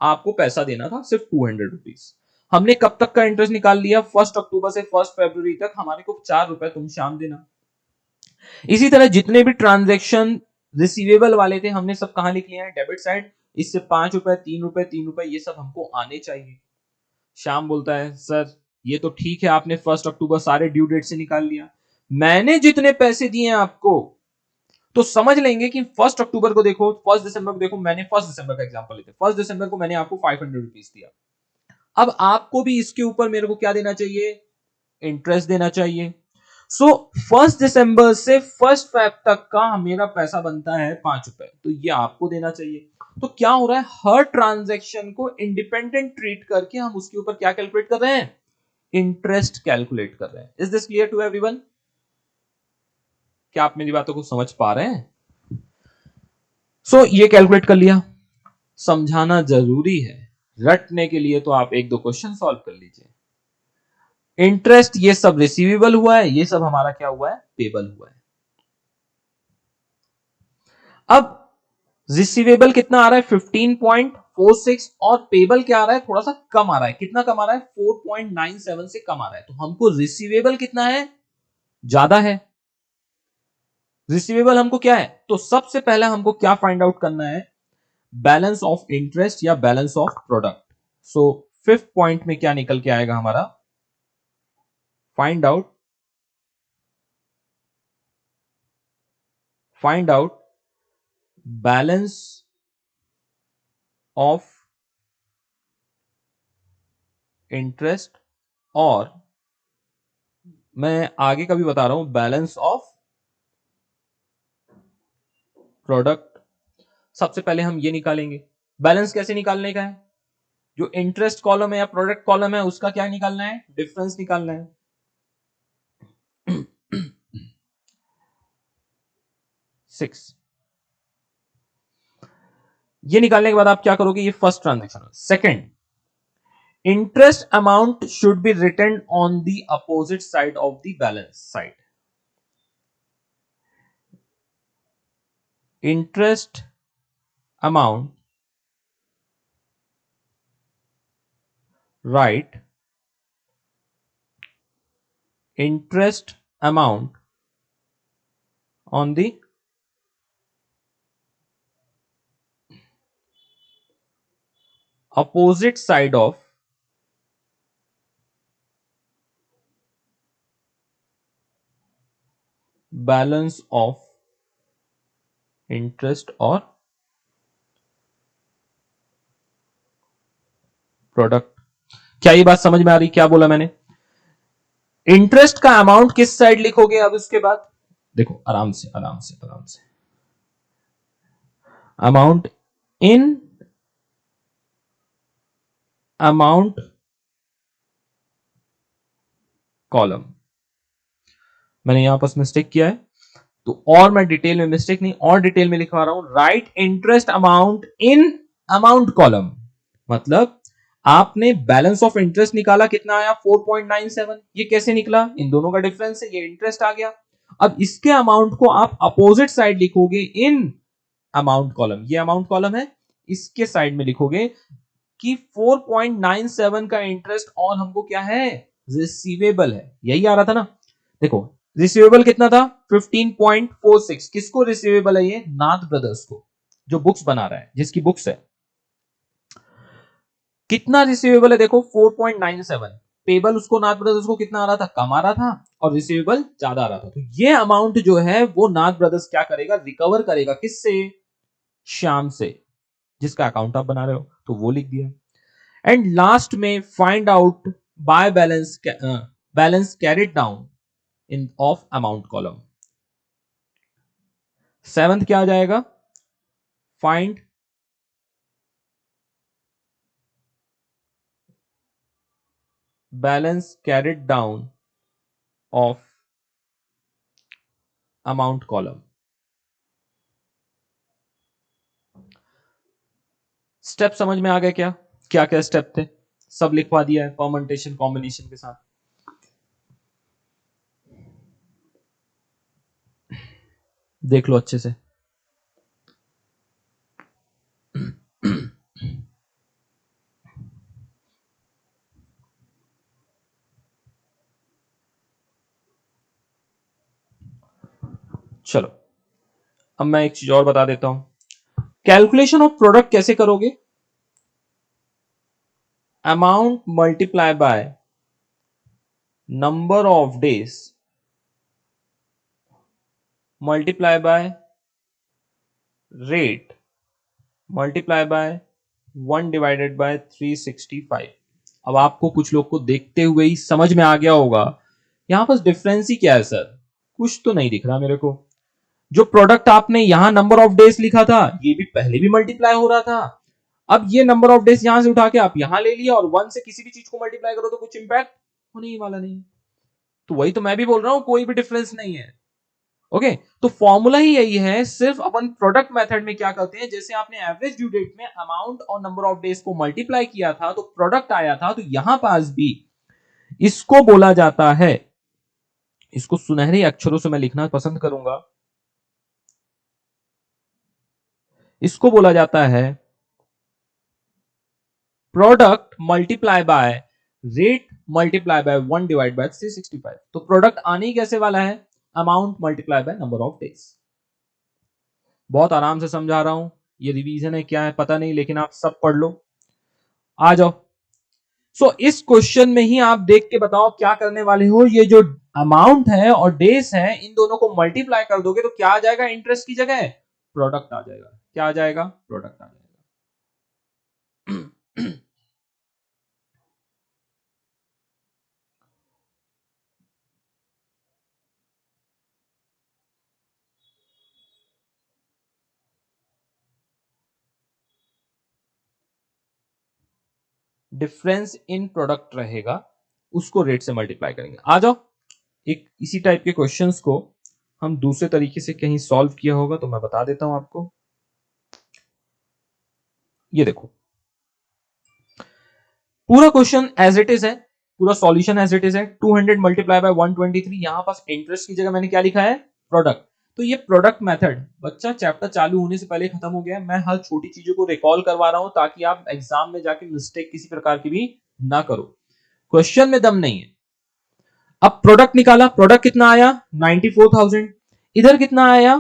आपको पैसा देना था, सिर्फ 200 रुपीज। हमने कब तक का इंटरेस्ट निकाल लिया, 1 से 1 फरवरी तक, हमारे को 4 रुपए तुम शाम देना। इसी तरह जितने भी ट्रांजेक्शन रिसीवेबल वाले थे हमने सब कहां लिख लिए हैं, डेबिट साइड। इससे 5 रुपए, 3 रुपए, 3 रुपए, ये सब हमको आने चाहिए। श्याम बोलता है सर ये तो ठीक है, आपने 1 सारे ड्यू डेट से निकाल लिया, मैंने जितने पैसे दिए आपको, तो समझ लेंगे कि 1 को देखो, 1 दिसंबर को देखो, मैंने 1 दिसंबर का एग्जांपल लेते हैं, 1 दिसंबर को मैंने आपको 500 रुपीज दिया। अब आपको भी इसके ऊपर मेरे को क्या देना चाहिए, इंटरेस्ट देना चाहिए। सो 1 दिसंबर से 1 फेब तक का मेरा पैसा बनता है 5 रुपए, तो ये आपको देना चाहिए। तो क्या हो रहा है, हर ट्रांजैक्शन को इंडिपेंडेंट ट्रीट करके हम उसके ऊपर क्या कैलकुलेट कर रहे हैं, इंटरेस्ट कैलकुलेट कर रहे हैं। Is this clear to everyone, क्या आप मेरी बातों को समझ पा रहे हैं। सो ये कैलकुलेट कर लिया, समझाना जरूरी है, रटने के लिए तो आप एक दो क्वेश्चन सॉल्व कर लीजिए। इंटरेस्ट ये सब रिसीवेबल हुआ है, ये सब हमारा क्या हुआ है, पेबल हुआ है। अब रिसीवेबल कितना आ रहा है 15.46 और पेबल क्या आ रहा है, थोड़ा सा कम आ रहा है। कितना कम आ रहा है, 4.97 से कम आ रहा है। तो हमको रिसीवेबल कितना है, ज्यादा है। रिसीवेबल हमको क्या है, तो सबसे पहले हमको क्या फाइंड आउट करना है, बैलेंस ऑफ इंटरेस्ट या balance of product. So fifth point में क्या निकल के आएगा हमारा, find out balance of interest, और मैं आगे का भी बता रहा हूं, बैलेंस ऑफ प्रोडक्ट। सबसे पहले हम ये निकालेंगे। बैलेंस कैसे निकालने का है, जो इंटरेस्ट कॉलम है या प्रोडक्ट कॉलम है उसका क्या निकालना है, डिफरेंस निकालना है। सिक्स, ये निकालने के बाद आप क्या करोगे, ये first transaction. Second, interest amount should be written on the opposite side of the balance side. Interest amount, right, interest amount on the opposite side of balance of interest और प्रोडक्ट। क्या ये बात समझ में आ रही, क्या बोला मैंने, इंटरेस्ट का अमाउंट किस साइड लिखोगे, अब उसके बाद देखो आराम से आराम से आराम से, अमाउंट इन अमाउंट कॉलम। मैंने यहां पर मिस्टेक किया है, तो और मैं डिटेल में मिस्टेक नहीं, और डिटेल में लिखवा रहा हूं, right interest amount in amount column. मतलब आपने बैलेंस ऑफ इंटरेस्ट निकाला, कितना आया 4.97, ये कैसे निकला, इन दोनों का डिफरेंस है, ये इंटरेस्ट आ गया। अब इसके अमाउंट को आप अपोजिट साइड लिखोगे इन अमाउंट कॉलम, ये अमाउंट कॉलम है, इसके साइड में लिखोगे कि 4.97 का इंटरेस्ट और हमको क्या है, रिसीवेबल है। यही आ रहा था ना, देखो रिसीवेबल कितना था 15.46, किसको रिसीवेबल है, ये नाथ ब्रदर्स को, जो बुक्स बना रहा है, जिसकी बुक्स है। कितना रिसीवेबल है, देखो 4.97, पेबल उसको नाथ ब्रदर्स को कितना आ रहा था, कम आ रहा था, और रिसीवेबल ज्यादा आ रहा था। तो ये अमाउंट जो है वो नाथ ब्रदर्स क्या करेगा, रिकवर करेगा, किससे, श्याम से, जिसका अकाउंट आप बना रहे हो, तो वो लिख दिया। एंड लास्ट में find out by balance carried down in of amount column. Seventh क्या आ जाएगा, find balance carried down of amount column. Step समझ में आ गए क्या, क्या क्या स्टेप थे, सब लिखवा दिया है परम्यूटेशन कॉम्बिनेशन के साथ। देख लो अच्छे से। चलो अब मैं एक चीज और बता देता हूं, कैलकुलेशन ऑफ प्रोडक्ट कैसे करोगे, amount multiply by number of days multiply by rate multiply by 1/365। अब आपको कुछ लोग को देखते हुए ही समझ में आ गया होगा, यहां पर डिफरेंस ही क्या है सर, कुछ तो नहीं दिख रहा मेरे को। जो प्रोडक्ट आपने यहां नंबर ऑफ डेज लिखा था, ये भी पहले भी मल्टीप्लाई हो रहा था। अब ये नंबर ऑफ डेज यहां से उठा के आप यहां ले लिया, और 1 से किसी भी चीज को मल्टीप्लाई करो तो कुछ इंपैक्ट होने ही वाला नहीं। तो वही तो मैं भी बोल रहा हूं, कोई भी डिफरेंस नहीं है। ओके तो फॉर्मूला ही यही है, सिर्फ अपन प्रोडक्ट मेथड में क्या करते हैं, जैसे आपने एवरेज ड्यू डेट में अमाउंट और नंबर ऑफ डेज को मल्टीप्लाई किया था तो प्रोडक्ट आया था, तो यहां पास भी इसको बोला जाता है, इसको सुनहरे अक्षरों से मैं लिखना पसंद करूंगा, इसको बोला जाता है product multiply by rate multiply by 1 divide by 365। तो प्रोडक्ट आने ही कैसे वाला है, amount multiply by number of days. बहुत आराम से समझा रहा हूं, ये रिवीजन है क्या है पता नहीं, लेकिन आप सब पढ़ लो। आ जाओ। इस क्वेश्चन में ही आप देख के बताओ क्या करने वाले हो, ये जो अमाउंट है और डेज है इन दोनों को मल्टीप्लाई कर दोगे तो क्या आ जाएगा, इंटरेस्ट की जगह प्रोडक्ट आ जाएगा। क्या आ जाएगा, प्रोडक्ट आ जाएगा। डिफरेंस इन प्रोडक्ट रहेगा, उसको रेट से मल्टीप्लाई करेंगे। आ जाओ, एक इसी टाइप के क्वेश्चंस को हम दूसरे तरीके से कहीं सॉल्व किया होगा तो मैं बता देता हूं आपको। ये देखो, पूरा क्वेश्चन एज इट इज है, पूरा सॉल्यूशन एज इट इज है। 200 मल्टीप्लाई बाय 123, यहां पास इंटरेस्ट की जगह मैंने क्या लिखा है, प्रोडक्ट। तो ये प्रोडक्ट मेथड बच्चा चैप्टर चालू होने से पहले खत्म हो गया। मैं हर छोटी चीजों को रिकॉल करवा रहा हूं ताकि आप एग्जाम में जाके मिस्टेक किसी प्रकार की भी ना करो। क्वेश्चन में दम नहीं है। अब प्रोडक्ट निकाला, प्रोडक्ट कितना आया 94,000, इधर कितना आया,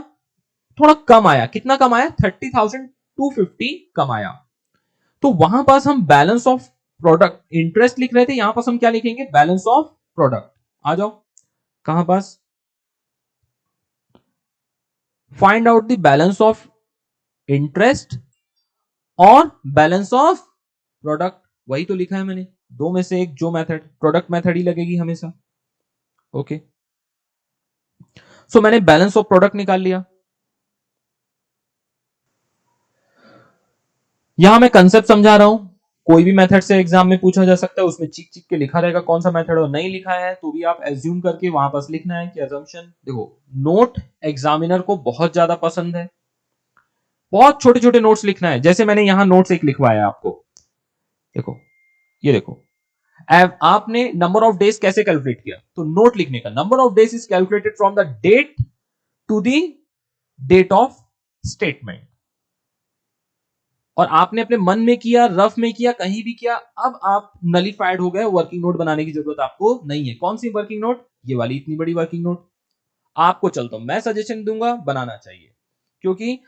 थोड़ा कम आया। कितना कम आया, 30,250 कम आया। तो वहां पास हम बैलेंस ऑफ प्रोडक्ट इंटरेस्ट लिख रहे थे, यहां पास हम क्या लिखेंगे, बैलेंस ऑफ प्रोडक्ट। आ जाओ, कहां पास, find out the balance of interest और बैलेंस ऑफ प्रोडक्ट। वही तो लिखा है मैंने, दो में से एक जो मेथड, प्रोडक्ट मेथड ही लगेगी हमेशा। ओके मैंने बैलेंस ऑफ प्रोडक्ट निकाल लिया। यहां मैं कंसेप्ट समझा रहा हूं, कोई भी मेथड से एग्जाम में पूछा जा सकता है, उसमें चीख चीख के लिखा रहेगा कौन सा मेथड, और नहीं लिखा है तो भी आप एज्यूम करके वहां पास लिखना है कि अजम्पशन। देखो, नोट एग्जामिनर को बहुत ज्यादा पसंद है, बहुत छोटे छोटे नोट्स लिखना है। जैसे मैंने यहां नोट्स एक लिखवाया आपको, देखो, ये देखो, आपने नंबर ऑफ डेज कैसे कैलकुलेट किया, तो नोट लिखने का, number of days is calculated from the date to the date of statement. और आपने अपने मन में किया, रफ में किया, कहीं भी किया, अब आप नलिफाइड हो गए, वर्किंग नोट बनाने की जरूरत आपको नहीं है। कौन सी वर्किंग नोट, ये वाली इतनी बड़ी वर्किंग नोट। आपको चलता हूं, मैं सजेशन दूंगा बनाना चाहिए, क्योंकि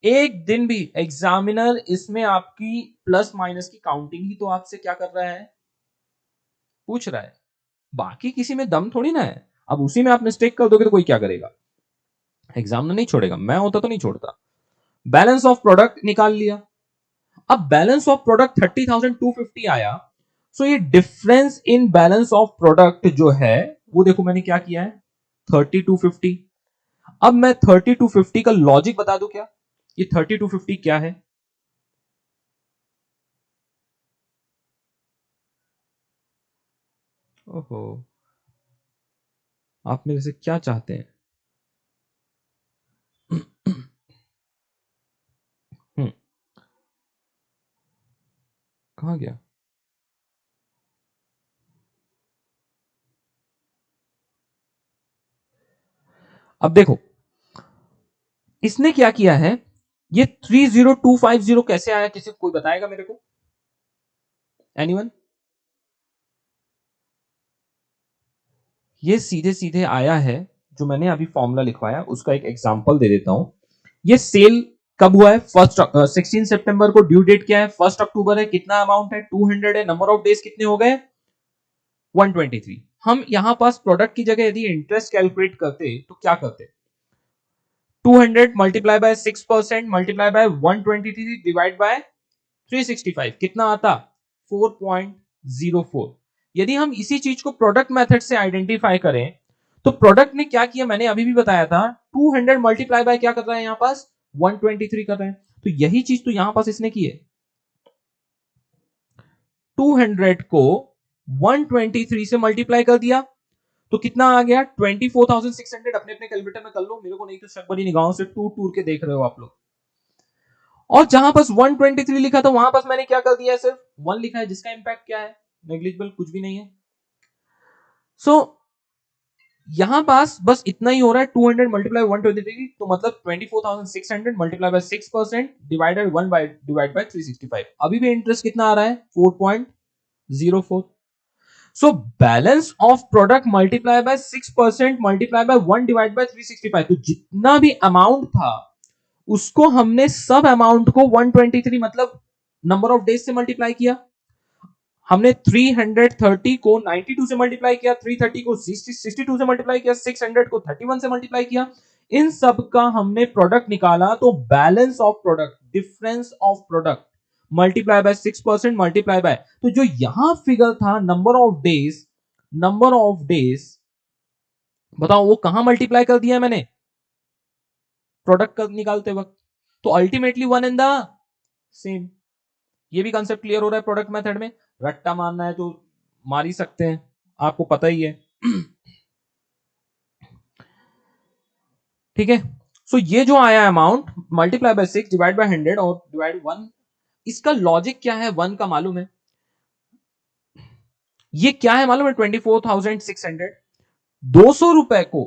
एक दिन भी एग्जामिनर इसमें आपकी प्लस माइनस की काउंटिंग ही तो आपसे क्या कर रहा है, पूछ रहा है। बाकी किसी में दम थोड़ी ना है। अब उसी में आप मिस्टेक कर दोगे तो कोई क्या करेगा, एग्जामिनर नहीं छोड़ेगा, मैं होता तो नहीं छोड़ता। बैलेंस ऑफ प्रोडक्ट निकाल लिया। अब बैलेंस ऑफ प्रोडक्ट 30,250 आया। सो ये difference in balance of product जो है वो देखो मैंने क्या किया है, 30,250। अब मैं 30,250 का लॉजिक बता दूं क्या, ये 30,250 क्या है, ओहो, आप मेरे से क्या चाहते हैं। हम्म, कहां गया, अब देखो इसने क्या किया है, ये 30250 कैसे आया, किसी को कोई बताएगा मेरे को, एनीवन। ये सीधे सीधे आया है, जो मैंने अभी फॉर्मूला लिखवाया उसका एक एग्जांपल दे देता हूं। ये सेल कब हुआ है, 16 सितंबर को, ड्यू डेट क्या है, 1 अक्टूबर है, कितना अमाउंट है 200 है, नंबर ऑफ डेज कितने हो गए 123। हम यहां पास प्रोडक्ट की जगह यदि इंटरेस्ट कैलकुलेट करते तो क्या करते, 200 multiply bye 6% multiply by 123 divide by 365, कितना आता 4.04। यदि हम इसी चीज को प्रोडक्ट मेथड से आइडेंटिफाई करें तो प्रोडक्ट ने क्या किया, मैंने अभी भी बताया था, 200 मल्टीप्लाई बाय क्या कर रहा है यहां पास 123 कर रहे हैं। तो यही चीज तो यहां पास इसने की है, 200 को 123 से मल्टीप्लाई कर दिया। तो कितना आ गया 24,600। अपने अपने कैलकुलेटर में कर लो, मेरे को नहीं तो शक बड़ी निगाहों से टूर टूर के देख रहे हो आप लोग। और जहां पास 123 लिखा था वहां पास मैंने क्या कर दिया है, सिर्फ 1 लिखा है, जिसका इंपैक्ट क्या है, नेग्लिजिबल, कुछ भी नहीं है। सो यहां पास बस इतना ही हो रहा है, 200 मल्टीप्लाई 123, तो मतलब 24,600 multiply by 6% divided 1 by divide by 365। अभी भी इंटरेस्ट कितना आ रहा है 4.04। So balance of product multiply by 6% multiply by 1 divide by 365, तो जितना भी अमाउंट था उसको हमने सब अमाउंट को 123 मतलब नंबर ऑफ डेज से मल्टीप्लाई किया। हमने 330 को 92 से मल्टीप्लाई किया, 330 को 62 से मल्टीप्लाई किया, 600 को 31 से मल्टीप्लाई किया। इन सब का हमने प्रोडक्ट निकाला, तो balance of product, difference of product multiply by 6% multiply by, तो जो यहां फिगर था number of days, number of days, बताओ वो कहां मल्टीप्लाई कर दिया मैंने प्रोडक्ट निकालते वक्त, तो ultimately one in the same. ये भी कंसेप्ट क्लियर हो रहा है प्रोडक्ट मेथड में। रट्टा मारना है तो मार ही सकते हैं, आपको पता ही है। ठीक है, सो ये जो आया amount multiply by 6 divide by 100 और डिवाइड 1, इसका लॉजिक क्या है, 1 का मालूम है, ये क्या है मालूम है, 24,600। 200 रुपए को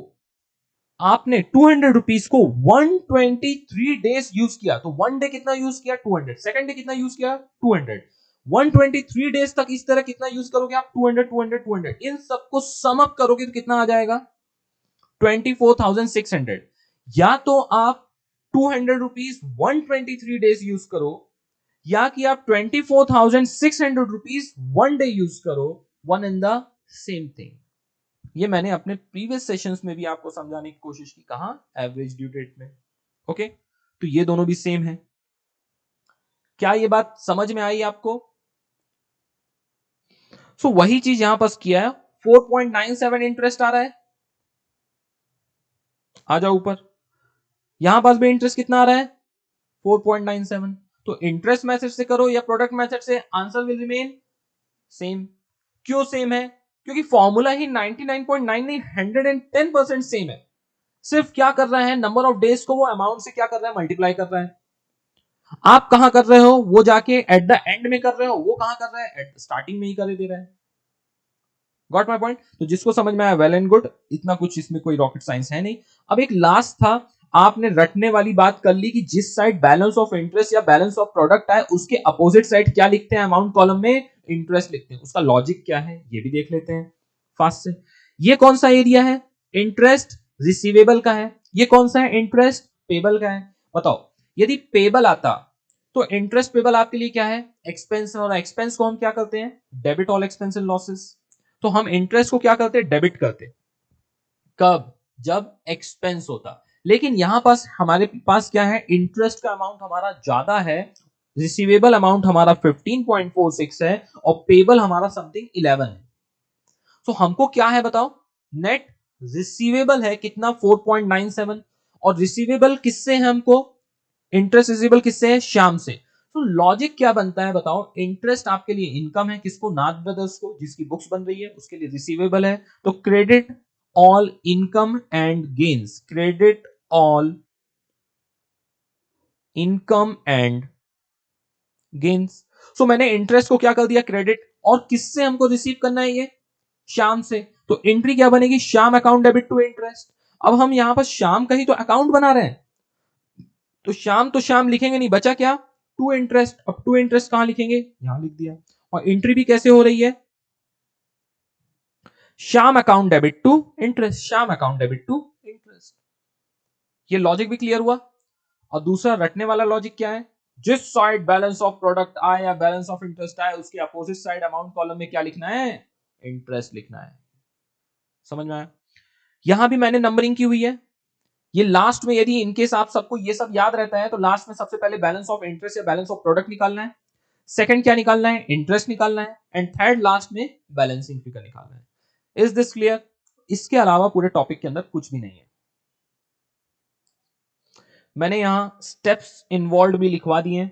आपने 200 रुपीज को 123 डेज यूज किया, तो 1 डे कितना यूज किया 200, सेकंड डे कितना यूज किया 200, 123 डेज तक इस तरह कितना यूज करोगे आप 200 200 200, इन सबको सम अप करोगे तो कितना आ जाएगा 24,600। या तो आप 200 रुपीज 123 डेज यूज करो, या कि आप 24,600 रुपीज 1 डे यूज करो, one in the same thing. ये मैंने अपने प्रीवियस सेशंस में भी आपको समझाने की कोशिश की, कहां, एवरेज ड्यू डेट में। ओके, तो ये दोनों भी सेम है। क्या ये बात समझ में आई आपको? सो वही चीज यहां पास किया है, 4.97 इंटरेस्ट आ रहा है, आ जाओ ऊपर, यहां पास भी इंटरेस्ट कितना आ रहा है 4.97। तो इंटरेस्ट मेथड से करो या प्रोडक्ट मेथड से, आंसर विल रिमेन सेम। क्यों सेम है? क्योंकि फॉर्मूला ही 99.9 नहीं 110% सेम है। सिर्फ क्या कर रहा है, नंबर ऑफ डेज को वो अमाउंट से क्या कर रहा है, मल्टीप्लाई कर रहा है। आप कहां कर रहे हो, वो जाके एट द एंड में कर रहे हो, वो कहां कर रहा है, एट स्टार्टिंग में ही कर दे रहा है। Got my point? तो जिसको समझ में आया वेल एंड गुड, इतना कुछ इसमें कोई रॉकेट साइंस है नहीं। अब एक लास्ट था, आपने रटने वाली बात कर ली कि जिस साइड बैलेंस ऑफ इंटरेस्ट या बैलेंस ऑफ प्रोडक्ट है उसके अपोजिट साइड क्या लिखते हैं, अमाउंट कॉलम में इंटरेस्ट लिखते हैं। उसका लॉजिक क्या है ये भी देख लेते हैं फास्ट से। ये कौन सा एरिया है, इंटरेस्ट रिसीवेबल का है, ये कौन सा है, इंटरेस्ट पेबल का है। बताओ, यदि पेबल आता तो इंटरेस्ट पेबल आपके लिए क्या है, एक्सपेंस, और एक्सपेंस को हम क्या करते हैं, debit all expense and losses. तो हम इंटरेस्ट को क्या करते हैं, डेबिट करते। कब, जब एक्सपेंस होता। लेकिन यहां पास हमारे पास क्या है, इंटरेस्ट का अमाउंट हमारा ज्यादा है, रिसीवेबल अमाउंट हमारा 15.46 है और पेबल हमारा समथिंग 11 है। तो हमको क्या है बताओ, नेट रिसीवेबल है कितना 4.97, और रिसीवेबल किससे है हमको, इंटरेस्ट रिसीवेबल किससे है, श्याम से। तो लॉजिक क्या बनता है बताओ, इंटरेस्ट आपके लिए इनकम है, किसको, नाथ ब्रदर्स को, जिसकी बुक्स बन रही है उसके लिए रिसीवेबल है। तो credit all income and gains, credit all income and gains. So मैंने इंटरेस्ट को क्या कर दिया, क्रेडिट, और किससे हमको रिसीव करना है, ये श्याम से। तो एंट्री क्या बनेगी, Shyam account debit to interest. अब हम यहां पर श्याम का ही तो अकाउंट बना रहे हैं, तो श्याम लिखेंगे नहीं, बचा क्या, टू इंटरेस्ट। अब टू इंटरेस्ट कहां लिखेंगे, यहां लिख दिया। और एंट्री भी कैसे हो रही है, Shyam account debit to interest, Shyam account debit to interest. ये लॉजिक भी क्लियर हुआ। और दूसरा रटने वाला लॉजिक क्या है, जिस साइड बैलेंस ऑफ प्रोडक्ट आए या बैलेंस ऑफ इंटरेस्ट आए उसके अपोजिट साइड अमाउंट कॉलम में क्या लिखना है, इंटरेस्ट लिखना है। समझ में आया? यहां भी मैंने नंबरिंग की हुई है। ये लास्ट में यदि इनकेस आप सबको ये सब याद रहता है तो लास्ट में सबसे पहले बैलेंस ऑफ इंटरेस्ट या बैलेंस ऑफ प्रोडक्ट निकालना है, सेकंड क्या निकालना है, इंटरेस्ट निकालना है, एंड थर्ड लास्ट में बैलेंसिंग फिगर निकालना है। Is this clear? इसके अलावा पूरे टॉपिक के अंदर कुछ भी नहीं है। मैंने यहां स्टेप्स इन्वॉल्व भी लिखवा दिए हैं।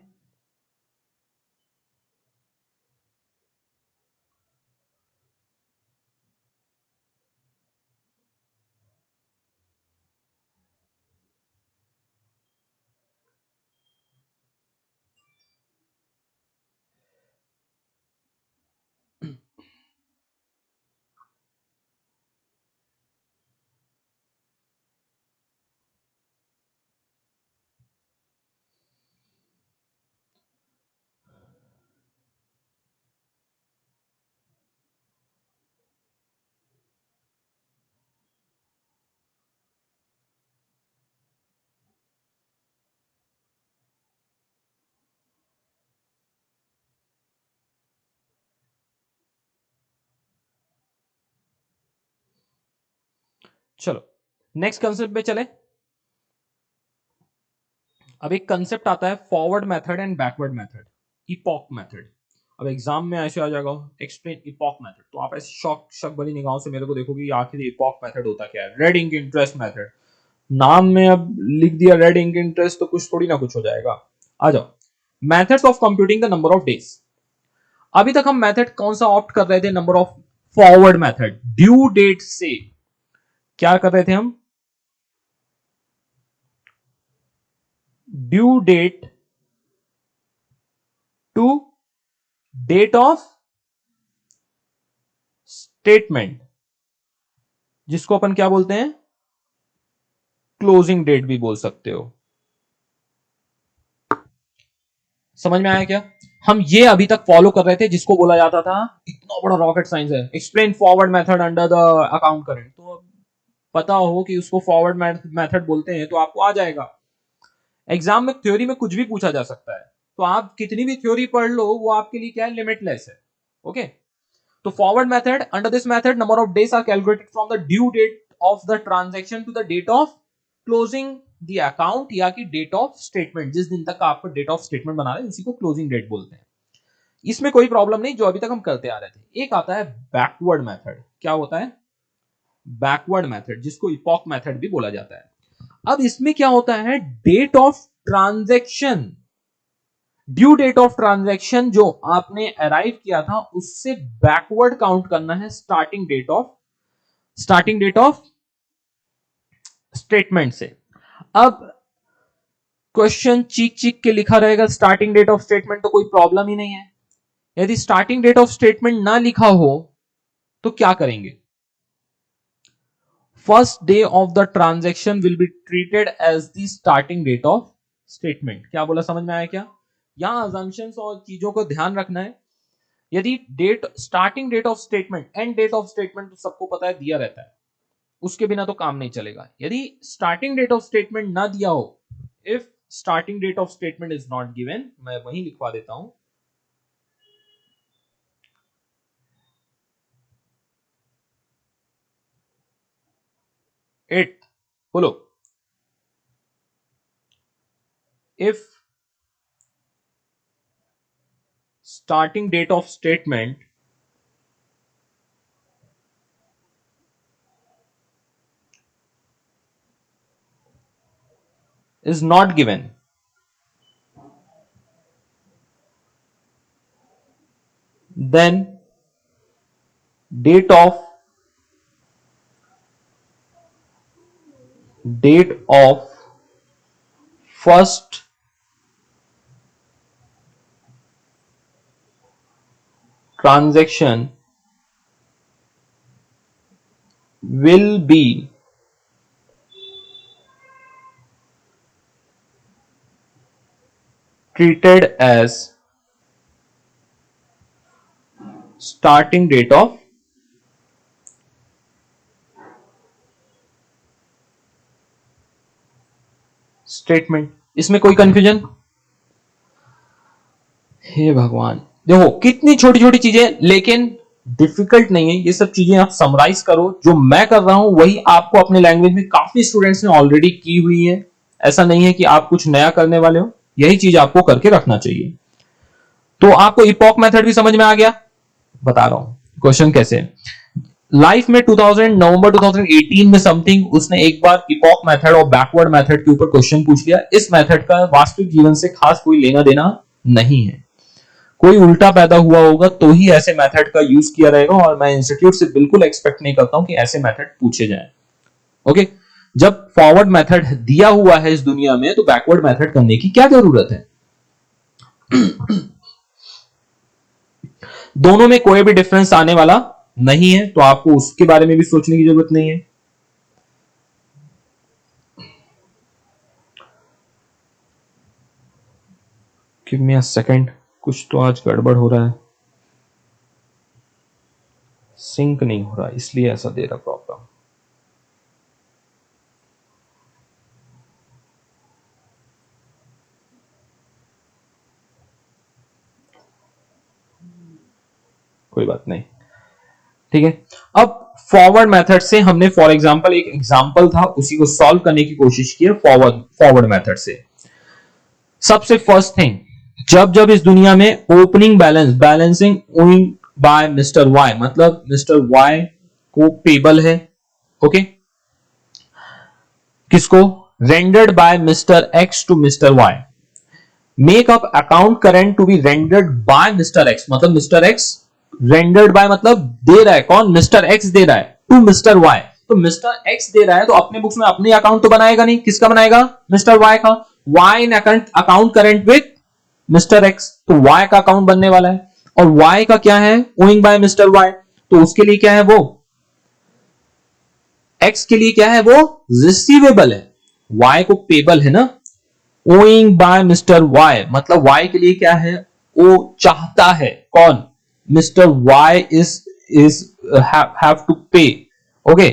चलो नेक्स्ट कंसेप्ट पे चले। अब एक कंसेप्ट आता है forward method and backward method, epoch method. अब एग्जाम में ऐसे आ जाएगा एक्सप्लेन इपॉक मेथड, तो आप ऐसे शौक शक भरी निगाहों से मेरे को देखोगे आखिर इपॉक मेथड होता क्या है। रेड इंक इंटरेस्ट मेथड, नाम में अब लिख दिया रेड इंक इंटरेस्ट तो कुछ थोड़ी ना कुछ हो जाएगा। आ जाओ, methods of computing the number of days. अभी तक हम मेथड कौन सा ऑप्ट कर रहे थे, number of forward method, due date से क्या कर रहे थे हम, due date to date of statement, जिसको अपन क्या बोलते हैं, क्लोजिंग डेट भी बोल सकते हो। समझ में आया क्या? हम ये अभी तक फॉलो कर रहे थे जिसको बोला जाता था, इतना बड़ा रॉकेट साइंस है, explain forward method under the account current, तो पता हो कि उसको फॉरवर्ड मेथड बोलते हैं तो आपको आ जाएगा। एग्जाम में थ्योरी में कुछ भी पूछा जा सकता है, तो आप कितनी भी थ्योरी पढ़ लो वो आपके लिए क्या है, लिमिटलेस है। ओके, तो forward method, under this method number of days are calculated from the due date of the transaction to the date of closing the account, या कि डेट ऑफ स्टेटमेंट, जिस दिन तक आपको डेट ऑफ स्टेटमेंट बना रहे हैं उसी को क्लोजिंग डेट बोलते हैं। इसमें कोई प्रॉब्लम नहीं, जो अभी तक हम करते आ रहे थे। एक आता है बैकवर्ड मेथड, क्या होता है, बैकवर्ड मेथड, जिसको इपॉक मेथड भी बोला जाता है। अब इसमें क्या होता है, date of transaction, due date of transaction जो आपने अराइव किया था उससे बैकवर्ड काउंट करना है स्टार्टिंग डेट ऑफ स्टेटमेंट से। अब क्वेश्चन चीख चीख के लिखा रहेगा स्टार्टिंग डेट ऑफ स्टेटमेंट, तो कोई प्रॉब्लम ही नहीं है। यदि स्टार्टिंग डेट ऑफ स्टेटमेंट ना लिखा हो तो क्या करेंगे, first day of the transaction will be treated as the starting date of statement. क्या बोला, समझ में आया क्या? यहां अजम्पशंस और चीजों को ध्यान रखना है। यदि date, starting date of statement, end date of statement तो सबको पता है दिया रहता है, उसके बिना तो काम नहीं चलेगा। यदि स्टार्टिंग डेट ऑफ स्टेटमेंट ना दिया हो, if starting date of statement is not given, मैं वहीं लिखवा देता हूं, इट, बोलो, if starting date of statement is not given, then date of first transaction will be treated as starting date of statement. इसमें कोई कंफ्यूजन? हे भगवान, देखो कितनी छोटी छोटी चीजें, लेकिन डिफिकल्ट नहीं है। ये सब चीजें आप समराइज करो, जो मैं कर रहा हूं वही आपको अपने लैंग्वेज में काफी स्टूडेंट्स ने ऑलरेडी की हुई है। ऐसा नहीं है कि आप कुछ नया करने वाले हो, यही चीज आपको करके रखना चाहिए। तो आपको इपॉक मेथड भी समझ में आ गया, बता रहा हूं क्वेश्चन कैसे। लाइफ में 2000 नवंबर 2018 में समथिंग उसने एक बार इपॉक मेथड और बैकवर्ड मेथड के ऊपर क्वेश्चन पूछ लिया। इस मेथड का वास्तविक जीवन से खास कोई लेना देना नहीं है, कोई उल्टा पैदा हुआ होगा तो ही ऐसे मेथड का यूज किया रहेगा, और मैं इंस्टीट्यूट से बिल्कुल एक्सपेक्ट नहीं करता हूं कि ऐसे मेथड पूछे जाएं। ओके, जब फॉरवर्ड मेथड दिया हुआ है इस दुनिया में तो बैकवर्ड मेथड करने की क्या जरूरत है? दोनों में कोई भी डिफरेंस आने वाला नहीं है, तो आपको उसके बारे में भी सोचने की जरूरत नहीं है। गिव मी अ सेकंड, कुछ तो आज गड़बड़ हो रहा है, सिंक नहीं हो रहा, इसलिए ऐसा दे रहा प्रॉब्लम। कोई बात नहीं, ठीक है। अब फॉरवर्ड मेथड से हमने फॉर एग्जांपल एक एग्जांपल था उसी को सॉल्व करने की कोशिश की है फॉरवर्ड मेथड से। सबसे फर्स्ट थिंग, जब जब इस दुनिया में opening balance balancing owing by mister Y, मतलब मिस्टर वाई को पेबल है, ओके, किसको, rendered by mister X to mister Y, make up account current to be rendered by mister X, मतलब मिस्टर एक्स रेंडर्ड बाय मतलब दे रहा है, कौन, मिस्टर एक्स दे रहा है टू मिस्टर वाई। तो मिस्टर एक्स दे रहा है तो अपने बुक्स में अपने अकाउंट तो बनाएगा नहीं, किसका बनाएगा, मिस्टर वाई का, Y in account current with mister X, तो वाई का अकाउंट बनने वाला है। और वाई का क्या है, ओइंग बाय मिस्टर वाई, तो उसके लिए क्या है, वो एक्स के लिए क्या है, वो रिसीवेबल है, वाई को पेबल है ना, ओइंग बाय मिस्टर वाई मतलब वाई के लिए क्या है, वो चाहता है, कौन, mister Y is have to pay, okay.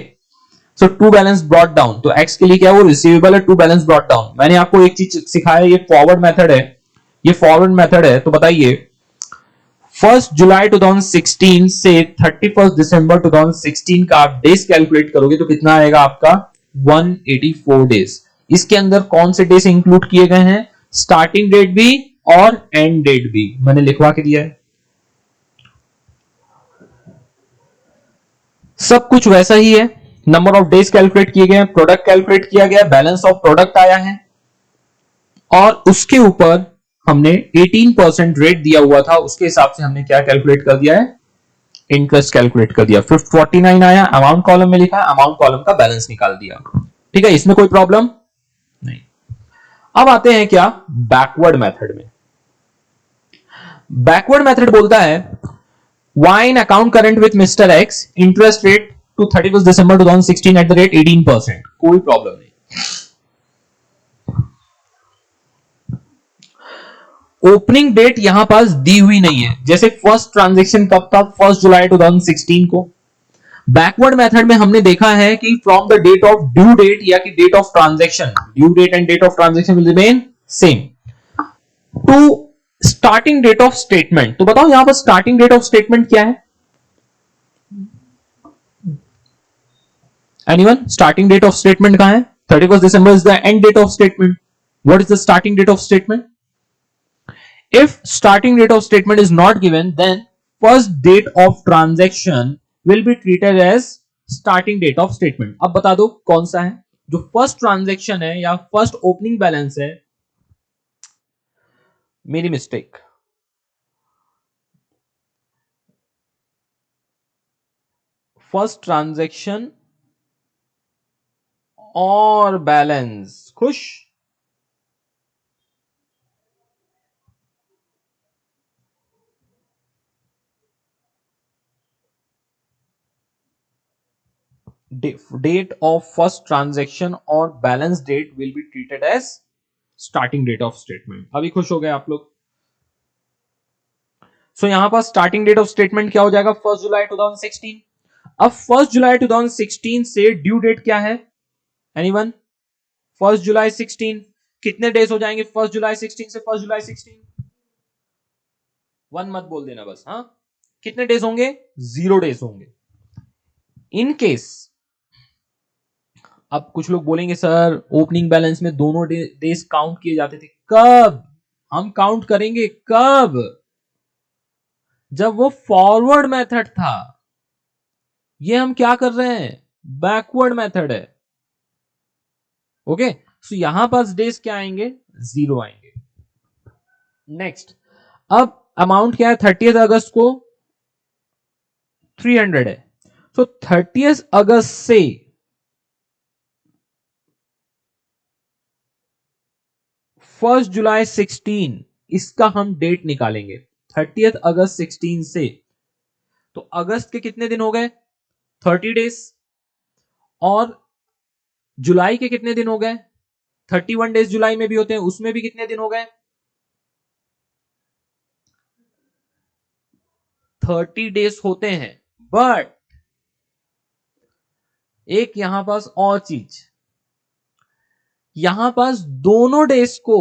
So to balance brought down, तो एक्स के लिए क्या है, वो रिसीवेबल है, टू बैलेंस ब्रॉट डाउन। मैंने आपको एक चीज सिखाया, ये फॉरवर्ड मेथड है, ये फॉरवर्ड मेथड है, तो बताइए 1 जुलाई 2016 से 31 दिसंबर 2016 का आप डेज कैलकुलेट करोगे तो कितना आएगा आपका, 184 डेज। इसके अंदर कौन से डेज इंक्लूड किए गए हैं, स्टार्टिंग डेट भी और एंड डेट भी मैंने लिखवा के दिया है। सब कुछ वैसा ही है, नंबर ऑफ डेज कैलकुलेट किए गए हैं, प्रोडक्ट कैलकुलेट किया गया, बैलेंस ऑफ प्रोडक्ट आया है, और उसके ऊपर हमने 18% रेट दिया हुआ था, उसके हिसाब से हमने क्या कैलकुलेट कर दिया है, इंटरेस्ट कैलकुलेट कर दिया। 549 आया, अमाउंट कॉलम में लिखा है, अमाउंट कॉलम का बैलेंस निकाल दिया, ठीक है, इसमें कोई प्रॉब्लम नहीं। अब आते हैं क्या, बैकवर्ड मेथड में। बैकवर्ड मेथड बोलता है Y in account current with mister X, interest rate to 31 December 2016 at the rate 18%, कोई प्रॉब्लम नहीं। ओपनिंग डेट यहां पास दी हुई नहीं है, जैसे फर्स्ट ट्रांजेक्शन कब था, 1 जुलाई 2016 को। बैकवर्ड मेथड में हमने देखा है कि from the date of due date या कि date of transaction, due date and date of transaction will remain same, to starting date of statement. तो बताओ यहां पर स्टार्टिंग डेट ऑफ स्टेटमेंट क्या है, anyone, starting date of statement कहां है, 31 December is the end date of statement, what is the starting date of statement. If starting date of statement is not given, then first date of transaction will be treated as starting date of statement। अब बता दो कौन सा है, जो first transaction है या first opening balance है, मेरी मिस्टेक, फर्स्ट ट्रांजैक्शन और बैलेंस, खुश, date of first transaction और balance date will be treated as starting date of statement. अभी खुश हो गए आप लोग। सो यहां पर स्टार्टिंग डेट ऑफ स्टेटमेंट क्या हो जाएगा, 1 जुलाई 2016। अब 1 जुलाई 2016 से ड्यू डेट क्या है, एनीवन, 1 जुलाई 16, कितने डेज हो जाएंगे 1 जुलाई 16 से 1 जुलाई 16, वन मत बोल देना बस, हाँ, कितने डेज होंगे, 0 डेज होंगे। इन केस, अब कुछ लोग बोलेंगे सर ओपनिंग बैलेंस में दोनों डेज काउंट किए जाते थे, कब, हम काउंट करेंगे कब, जब वो फॉरवर्ड मेथड था, ये हम क्या कर रहे हैं, बैकवर्ड मेथड है, ओके। सो यहां पास डेज क्या आएंगे, 0 आएंगे। नेक्स्ट, अब अमाउंट क्या है, 30 अगस्त को 300 है, सो 30 अगस्त से 1 जुलाई 16, इसका हम डेट निकालेंगे, 30 अगस्त 16 से, तो अगस्त के कितने दिन हो गए, 30 डेज, और जुलाई के कितने दिन हो गए, 31 डेज जुलाई में भी होते हैं, उसमें भी कितने दिन हो गए, 30 डेज होते हैं। बट एक यहां पास और चीज, यहां पास दोनों डेज को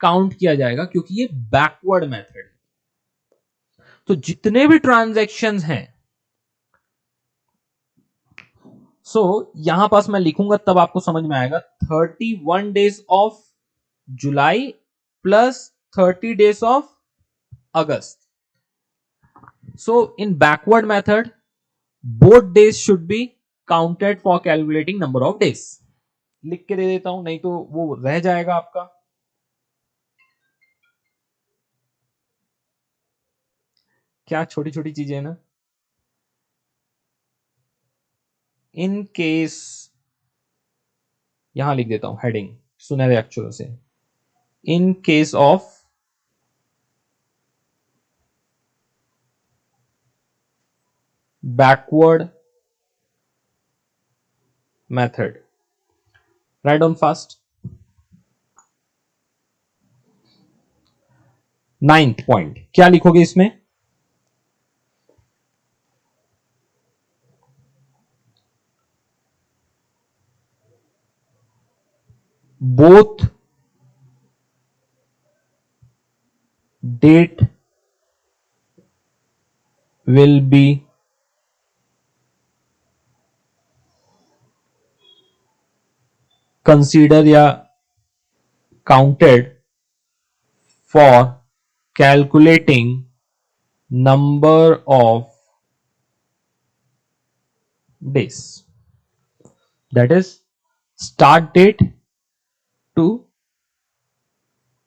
काउंट किया जाएगा क्योंकि ये बैकवर्ड मेथड है। तो जितने भी ट्रांजैक्शंस हैं सो यहां पास मैं लिखूंगा तब आपको समझ में आएगा 31 days of July plus 30 days of August. So in backward method, both days should be counted for calculating number of days. लिख के दे देता हूं, नहीं तो वो रह जाएगा आपका. क्या छोटी छोटी चीजें है ना. इन केस, यहां लिख देता हूं हेडिंग सुनहरे अक्षरों से. इन case of backward method, write down fast. 9th point क्या लिखोगे इसमें. both date will be considered या counted for calculating number of days. That is start date to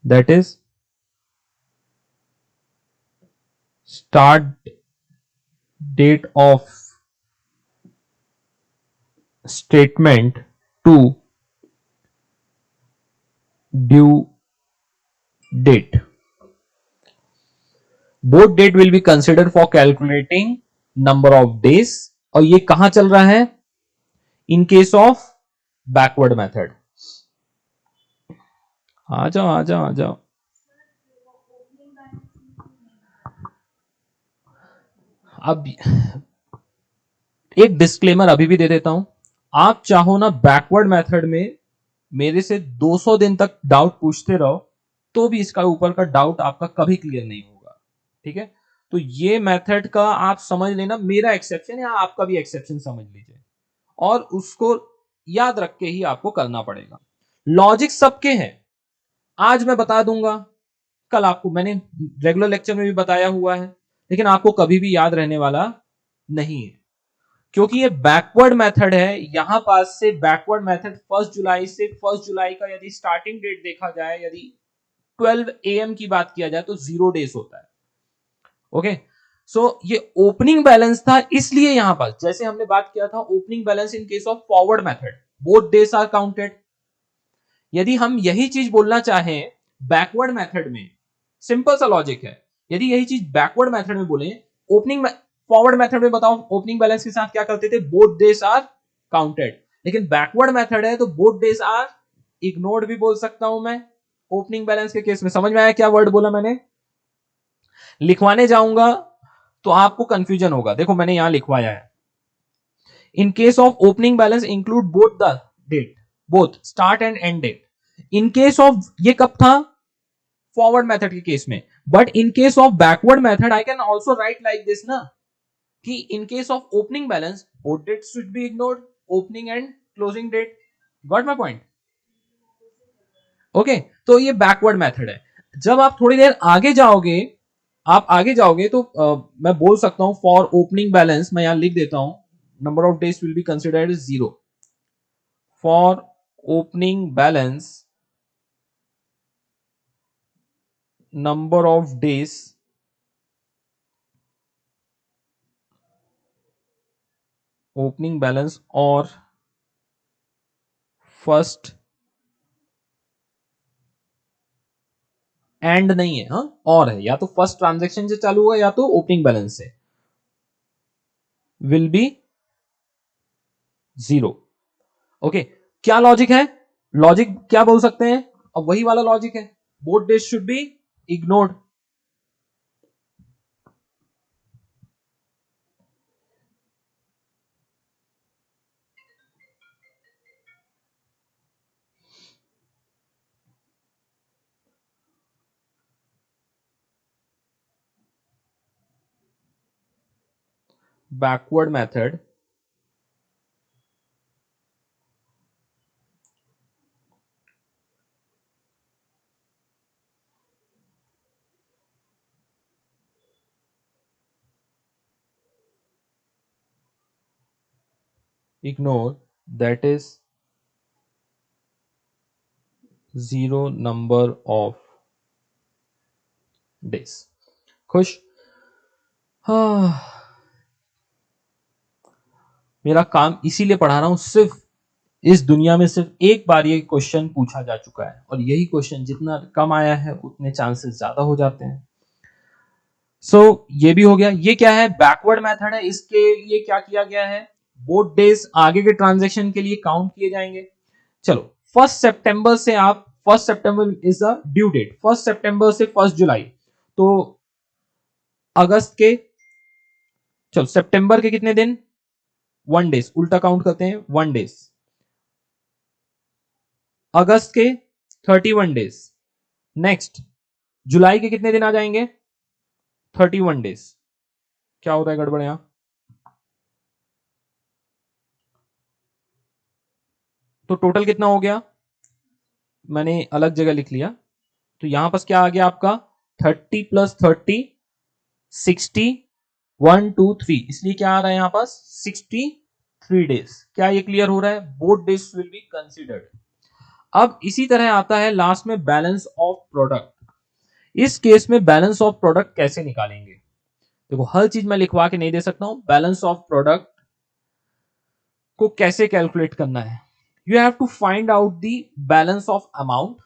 that is start date of statement to due date. Both date will be considered for calculating number of days. और ये कहां चल रहा है. In case of backward method. आ जाओ आ जाओ आ जाओ. अब एक डिस्क्लेमर अभी भी दे देता हूं. आप चाहो ना बैकवर्ड मेथड में मेरे से 200 दिन तक डाउट पूछते रहो, तो भी इसका ऊपर का डाउट आपका कभी क्लियर नहीं होगा. ठीक है. तो ये मेथड का आप समझ लेना मेरा एक्सेप्शन या आपका भी एक्सेप्शन समझ लीजिए, और उसको याद रख के ही आपको करना पड़ेगा. लॉजिक सबके हैं. आज मैं बता दूंगा, कल आपको मैंने रेगुलर लेक्चर में भी बताया हुआ है, लेकिन आपको कभी भी याद रहने वाला नहीं है, क्योंकि ये बैकवर्ड मेथड है. यहां पास से बैकवर्ड मेथड 1 जुलाई से 1 जुलाई का यदि स्टार्टिंग डेट देखा जाए, यदि 12 AM की बात किया जाए तो 0 डेज होता है. ओके. सो ये ओपनिंग बैलेंस था, इसलिए यहां पर जैसे हमने बात किया था opening balance in case of forward method both days are counted. यदि हम यही चीज बोलना चाहें बैकवर्ड मेथड में, सिंपल सा लॉजिक है, यदि यही चीज बैकवर्ड मेथड में बोले, ओपनिंग फॉरवर्ड मेथड में बताओ ओपनिंग बैलेंस के साथ क्या करते थे, बोथ डेज आर काउंटेड. लेकिन बैकवर्ड मेथड है तो बोथ डेज आर इग्नोर्ड भी बोल सकता हूं मैं. ओपनिंग बैलेंस के केस में समझ में आया क्या वर्ड बोला मैंने. लिखवाने जाऊंगा तो आपको कंफ्यूजन होगा. देखो मैंने यहां लिखवाया है, in case of opening balance include both the date, both start and end date. In case of, ये कब था, फॉरवर्ड मेथड के केस में. But in case of backward method I can also write like this ना, कि in case of opening balance both dates should be ignored, opening and closing date. Got my point. Okay. तो ये backward method है. जब आप थोड़ी देर आगे जाओगे, आप आगे जाओगे तो मैं बोल सकता हूं फॉर ओपनिंग बैलेंस, मैं यहां लिख देता हूं number of days will be considered as 0. For opening balance number of days opening balance और फर्स्ट एंड नहीं है, हाँ और है, या तो फर्स्ट ट्रांजेक्शन से चालू होगा या तो ओपनिंग बैलेंस से, विल बी 0. ओके. क्या लॉजिक है, लॉजिक क्या बोल सकते हैं, अब वही वाला लॉजिक है, both days should be ignored. Backward method ignore, that is zero number of days. खुश? हाँ, मेरा काम इसीलिए पढ़ा रहा हूं, सिर्फ इस दुनिया में सिर्फ एक बार ये क्वेश्चन पूछा जा चुका है और यही क्वेश्चन जितना कम आया है उतने चांसेस ज्यादा हो जाते हैं। सो ये भी हो गया। ये क्या है? बैकवर्ड मेथड है। इसके लिए क्या किया गया है? बोथ डेज आगे के ट्रांजेक्शन के लिए काउंट किए जाएंगे। चलो, 1 सितंबर से आप 1 September is the due date, 1 सितंबर से 1 जुलाई, तो अगस्त के, चलो सितंबर के कितने दिन? 1 डेज, उल्टा काउंट करते हैं, 1 डेज। अगस्त के 31 डेज। नेक्स्ट जुलाई के कितने दिन आ जाएंगे? 31 डेज। क्या होता है गड़बड़ यहां? तो टोटल कितना हो गया? मैंने अलग जगह लिख लिया। तो यहां पास क्या आ गया आपका? 30 + 30 60, 1 2 3, इसलिए क्या आ रहा है यहां पास? 63 डेज। क्या ये क्लियर हो रहा है? Both days will be considered. अब इसी तरह आता है लास्ट में बैलेंस ऑफ प्रोडक्ट। इस केस में बैलेंस ऑफ प्रोडक्ट कैसे निकालेंगे? देखो, हर चीज मैं लिखवा के नहीं दे सकता हूं। बैलेंस ऑफ प्रोडक्ट को कैसे कैलकुलेट करना है? You have to find out the balance of amount.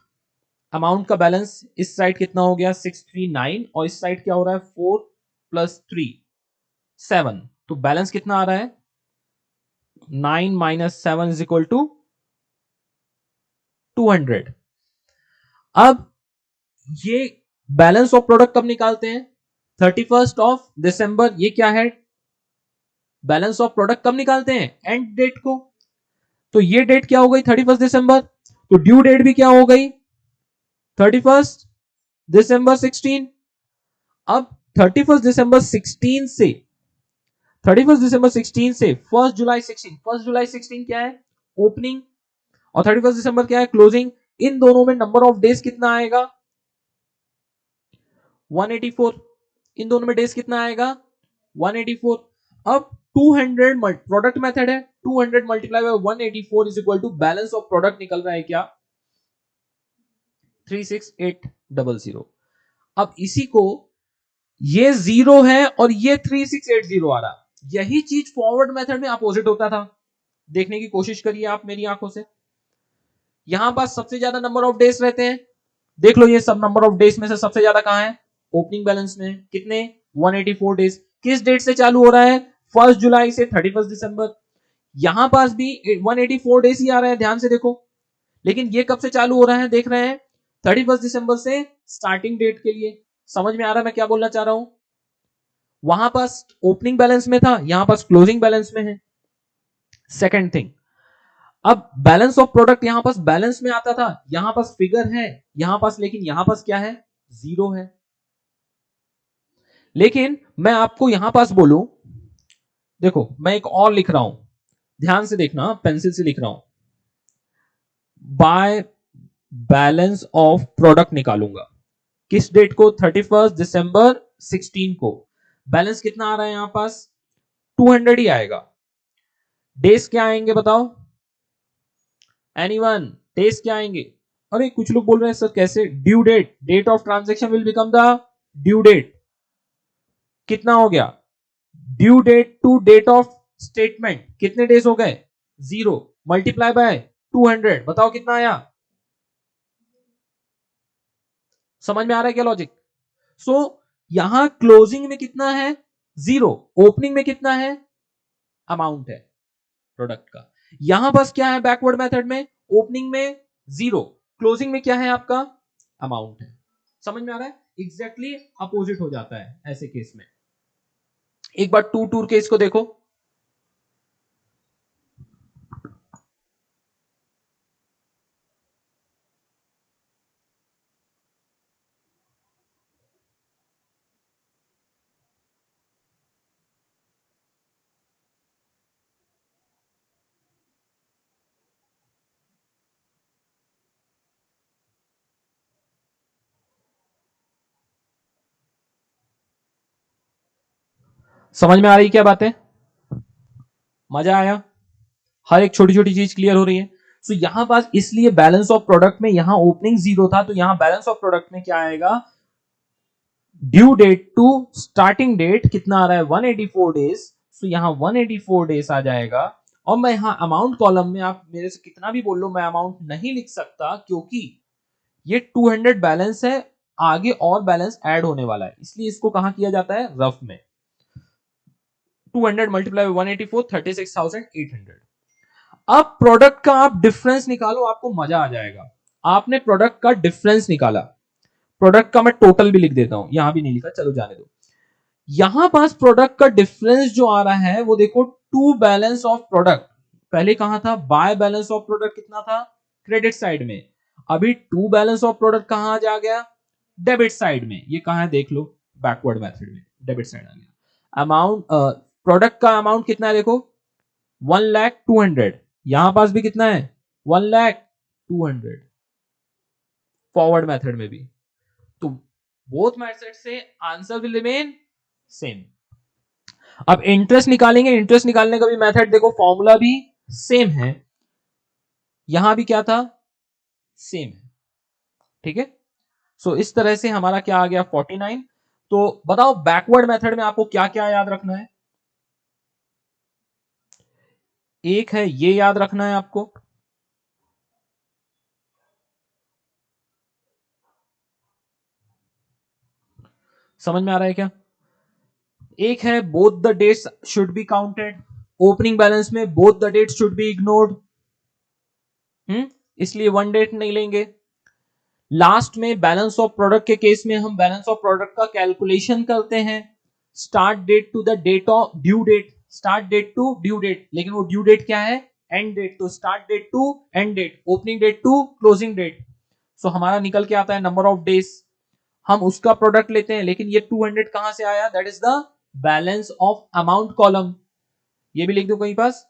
Amount का बैलेंस इस साइड कितना हो गया? 639, और इस साइड क्या हो रहा है? 4 + 3 7। तो बैलेंस कितना आ रहा है? 9 - 7 = 200। अब ये बैलेंस ऑफ प्रोडक्ट कब निकालते हैं? 31 दिसंबर। ये क्या है? बैलेंस ऑफ प्रोडक्ट कब निकालते हैं? एंड डेट को। तो ये डेट क्या हो गई? 31 दिसंबर। तो ड्यू डेट भी क्या हो गई? 31 दिसंबर 16। अब 31 दिसंबर 16 से 1 जुलाई 16, 1 जुलाई 16 क्या है? ओपनिंग। और 31 दिसंबर क्या है? क्लोजिंग। इन दोनों में नंबर ऑफ डेज कितना आएगा? 184। इन दोनों में डेज कितना आएगा? 184। अब 200 प्रोडक्ट मेथड है, 200 multiply by 184 is equal to balance of product निकल रहा है क्या? 36800। अब इसी को, ये 0 है और ये 3680 आ रहा। यही चीज फॉरवर्ड मेथड में अपोजिट होता था। देखने की कोशिश करिए आप मेरी आंखों से। यहां पास सबसे ज्यादा नंबर ऑफ डेज रहते हैं। देख लो, ये सब नंबर ऑफ डेज में से सबसे ज्यादा कहां है? ओपनिंग बैलेंस में। कितने? 184 डेज। किस डेट से चालू हो रहा है? 1 जुलाई से 31 दिसंबर। यहां पास भी 184 डेज ही आ रहा है, ध्यान से देखो। लेकिन ये कब से चालू हो रहा है? देख रहे हैं, 31 दिसंबर से स्टार्टिंग डेट के लिए। समझ में आ रहा है मैं क्या बोलना चाह रहा हूं? वहां पास ओपनिंग बैलेंस में था, यहां पास क्लोजिंग बैलेंस में है। सेकेंड थिंग, अब बैलेंस ऑफ प्रोडक्ट यहां पास बैलेंस में आता था, यहां पास फिगर है यहां पास, लेकिन यहां पास क्या है? 0 है। लेकिन मैं आपको यहां पास बोलूं, देखो मैं एक और लिख रहा हूं, ध्यान से देखना, पेंसिल से लिख रहा हूं। बाय बैलेंस ऑफ प्रोडक्ट निकालूंगा। किस डेट को? 31 दिसंबर 16 को। बैलेंस कितना आ रहा है यहां पास? 200 ही आएगा। डेज क्या आएंगे बताओ? एनीवन? डेज क्या आएंगे? अरे कुछ लोग बोल रहे हैं सर कैसे? Due date, date of transaction will become the due date. कितना हो गया? Due date to date of statement कितने डेज हो गए? 0 मल्टीप्लाई बाय 200, बताओ कितना आया? समझ में आ रहा है क्या लॉजिक? सो यहां क्लोजिंग में कितना है? 0। ओपनिंग में कितना है? अमाउंट है प्रोडक्ट का। यहां बस क्या है बैकवर्ड मेथड में? ओपनिंग में 0, क्लोजिंग में क्या है आपका? अमाउंट है। समझ में आ रहा है? एग्जैक्टली अपोजिट हो जाता है ऐसे केस में। एक बार टू टूर केस को देखो। समझ में आ रही क्या बातें? मजा आया? हर एक छोटी छोटी चीज क्लियर हो रही है। सो यहां पास इसलिए बैलेंस ऑफ प्रोडक्ट में यहां ओपनिंग 0 था, तो यहां बैलेंस ऑफ प्रोडक्ट में क्या आएगा, due date to starting date कितना आ रहा है 184 डेज, सो यहां 184 डेज आ जाएगा। और मैं यहां अमाउंट कॉलम में आप मेरे से कितना भी बोल लो मैं अमाउंट नहीं लिख सकता, क्योंकि ये 200 बैलेंस है, आगे और बैलेंस ऐड होने वाला है, इसलिए इसको कहां किया जाता है, रफ में। 200 मल्टीप्लाई 184 36,800। अब प्रोडक्ट का आप डिफरेंस निकालो, आपको मजा आ जाएगा। आपने प्रोडक्ट का डिफरेंस निकाला, प्रोडक्ट का मैं टोटल भी लिख देता हूं, यहां भी नहीं लिखा, चलो जाने दो। यहां पास प्रोडक्ट का डिफरेंस जो आ रहा है वो देखो, टू बैलेंस ऑफ प्रोडक्ट, पहले कहां था, बाय बैलेंस ऑफ प्रोडक्ट कितना था, क्रेडिट साइड में। अभी टू बैलेंस ऑफ प्रोडक्ट कहां जा गया, डेबिट साइड में। ये कहां है देख लो, बैकवर्ड मेथड में डेबिट साइड आ गया। अमाउंट प्रोडक्ट का अमाउंट कितना है देखो, 1,02,000, यहां पास भी कितना है 1,02,000, फॉरवर्ड मेथड में भी। तो बोथ मेथड से आंसर विल रिमेन सेम। अब इंटरेस्ट निकालेंगे, इंटरेस्ट निकालने का भी मेथड देखो, फॉर्मूला भी सेम है, यहां भी क्या था, सेम है, ठीक है। सो इस तरह से हमारा क्या आ गया 49। तो बताओ बैकवर्ड मेथड में आपको क्या क्या याद रखना है, एक है ये याद रखना है आपको, समझ में आ रहा है क्या, एक है both the dates should be counted, opening balance में both the dates should be ignored, इसलिए वन डेट नहीं लेंगे। लास्ट में बैलेंस ऑफ प्रोडक्ट के केस में हम बैलेंस ऑफ प्रोडक्ट का कैलकुलेशन करते हैं, start date to the date of due date, start date to due date, लेकिन वो ड्यू डेट क्या है, एंड डेट, तो start date to end date, opening date to closing date. So हमारा निकल के आता है नंबर ऑफ डेज, हम उसका प्रोडक्ट लेते हैं, लेकिन ये 200 कहां से आया, that is the balance of amount column, ये भी लिख दो कहीं पास,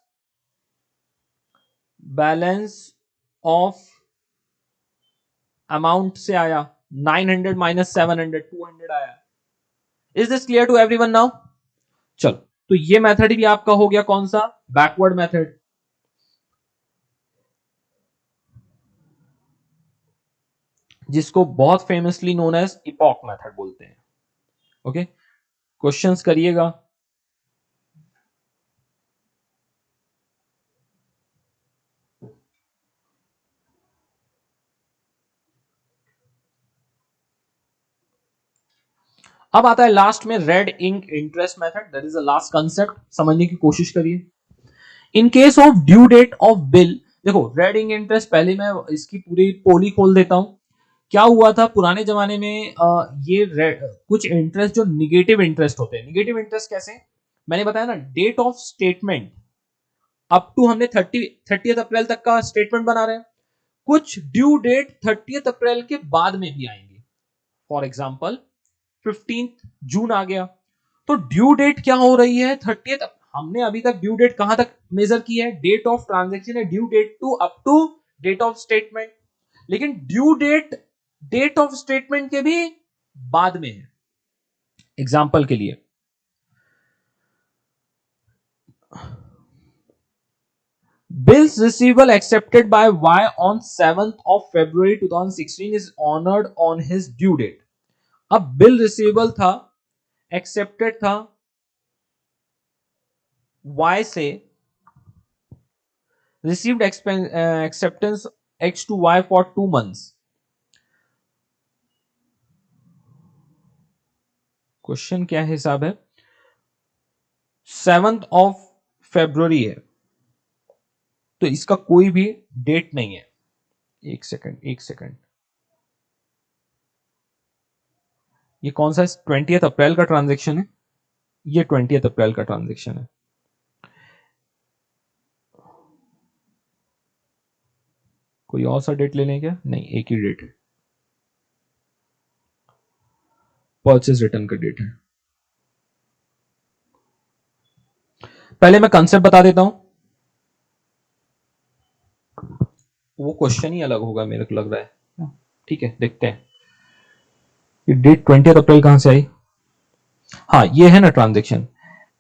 बैलेंस ऑफ अमाउंट से आया 900 माइनस 700, 200 आया। Is this clear to everyone now, चलो तो ये मेथड भी आपका हो गया कौन सा, बैकवर्ड मेथड, जिसको बहुत famously known as epoch method बोलते हैं। ओके, क्वेश्चंस करिएगा। अब आता है लास्ट में red ink interest method, that is the last concept, समझने की कोशिश करिए। In case of due date of bill, देखो रेड इंक इंटरेस्ट, पहले मैं इसकी पूरी पोली खोल देता हूं। क्या हुआ था पुराने जमाने में, ये कुछ इंटरेस्ट जो निगेटिव इंटरेस्ट होते हैं, निगेटिव इंटरेस्ट कैसे, मैंने बताया ना, date of statement up to हमने 30 अप्रैल तक का स्टेटमेंट बना रहे हैं, कुछ ड्यू डेट 30 अप्रैल के बाद में भी आएंगे। फॉर एग्जाम्पल 15 जून आ गया, तो ड्यू डेट क्या हो रही है 30, हमने अभी तक ड्यू डेट कहां तक मेजर की है, डेट ऑफ ट्रांजेक्शन है, due date to up to date of statement, लेकिन due date date of statement के भी बाद में है। एग्जाम्पल के लिए bills receivable accepted by Y on 7th of February 2016 is honored on his due date। अब बिल रिसीवेबल था, एक्सेप्टेड था Y से, received acceptance X to Y for 2 months। Question क्या हिसाब है, 7th of February है, तो इसका कोई भी डेट नहीं है। एक सेकंड, ये कौन सा 20th अप्रैल का ट्रांजैक्शन है, ये 20th अप्रैल का ट्रांजैक्शन है। कोई और सा डेट ले लें क्या, नहीं एक ही डेट है, परचेज रिटर्न का डेट है। पहले मैं कंसेप्ट बता देता हूं, वो क्वेश्चन ही अलग होगा मेरे को लग रहा है, ठीक है देखते हैं। ये डेट 20 अप्रैल कहां से आई, हाँ ये है ना transaction,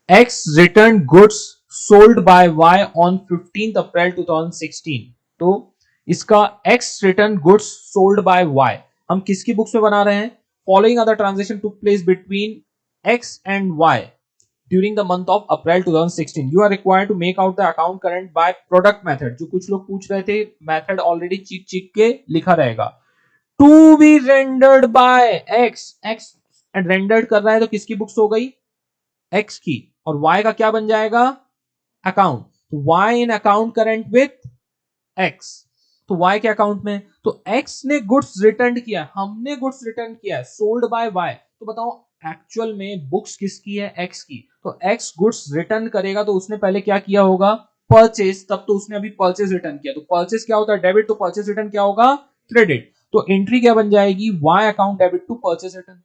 X return goods sold by Y on 15 April 2016। तो इसका X return goods sold by Y हम किसकी बुक्स में बना रहे हैं? Following other transaction took place between X and Y during the month of April 2016. You are required to make out the account current by product method. जो कुछ लोग पूछ रहे थे, मेथड ऑलरेडी चीख चीख के लिखा रहेगा। To be rendered by x, x rendered कर रहा है तो किसकी बुक्स हो गई? x की। और y का क्या बन जाएगा? अकाउंट। तो y in account current with x, तो y के अकाउंट में। तो x ने गुड्स रिटर्न किया, हमने गुड्स रिटर्न किया, सोल्ड बाय y। तो बताओ एक्चुअल में बुक्स किसकी है? x की। तो x गुड्स रिटर्न करेगा तो उसने पहले क्या किया होगा? परचेज। तब तो उसने अभी परचेज रिटर्न किया। तो परचेज क्या होता है? डेबिट। तो परचेज रिटर्न क्या होगा? क्रेडिट। तो एंट्री क्या बन जाएगी? y account debit to purchase return.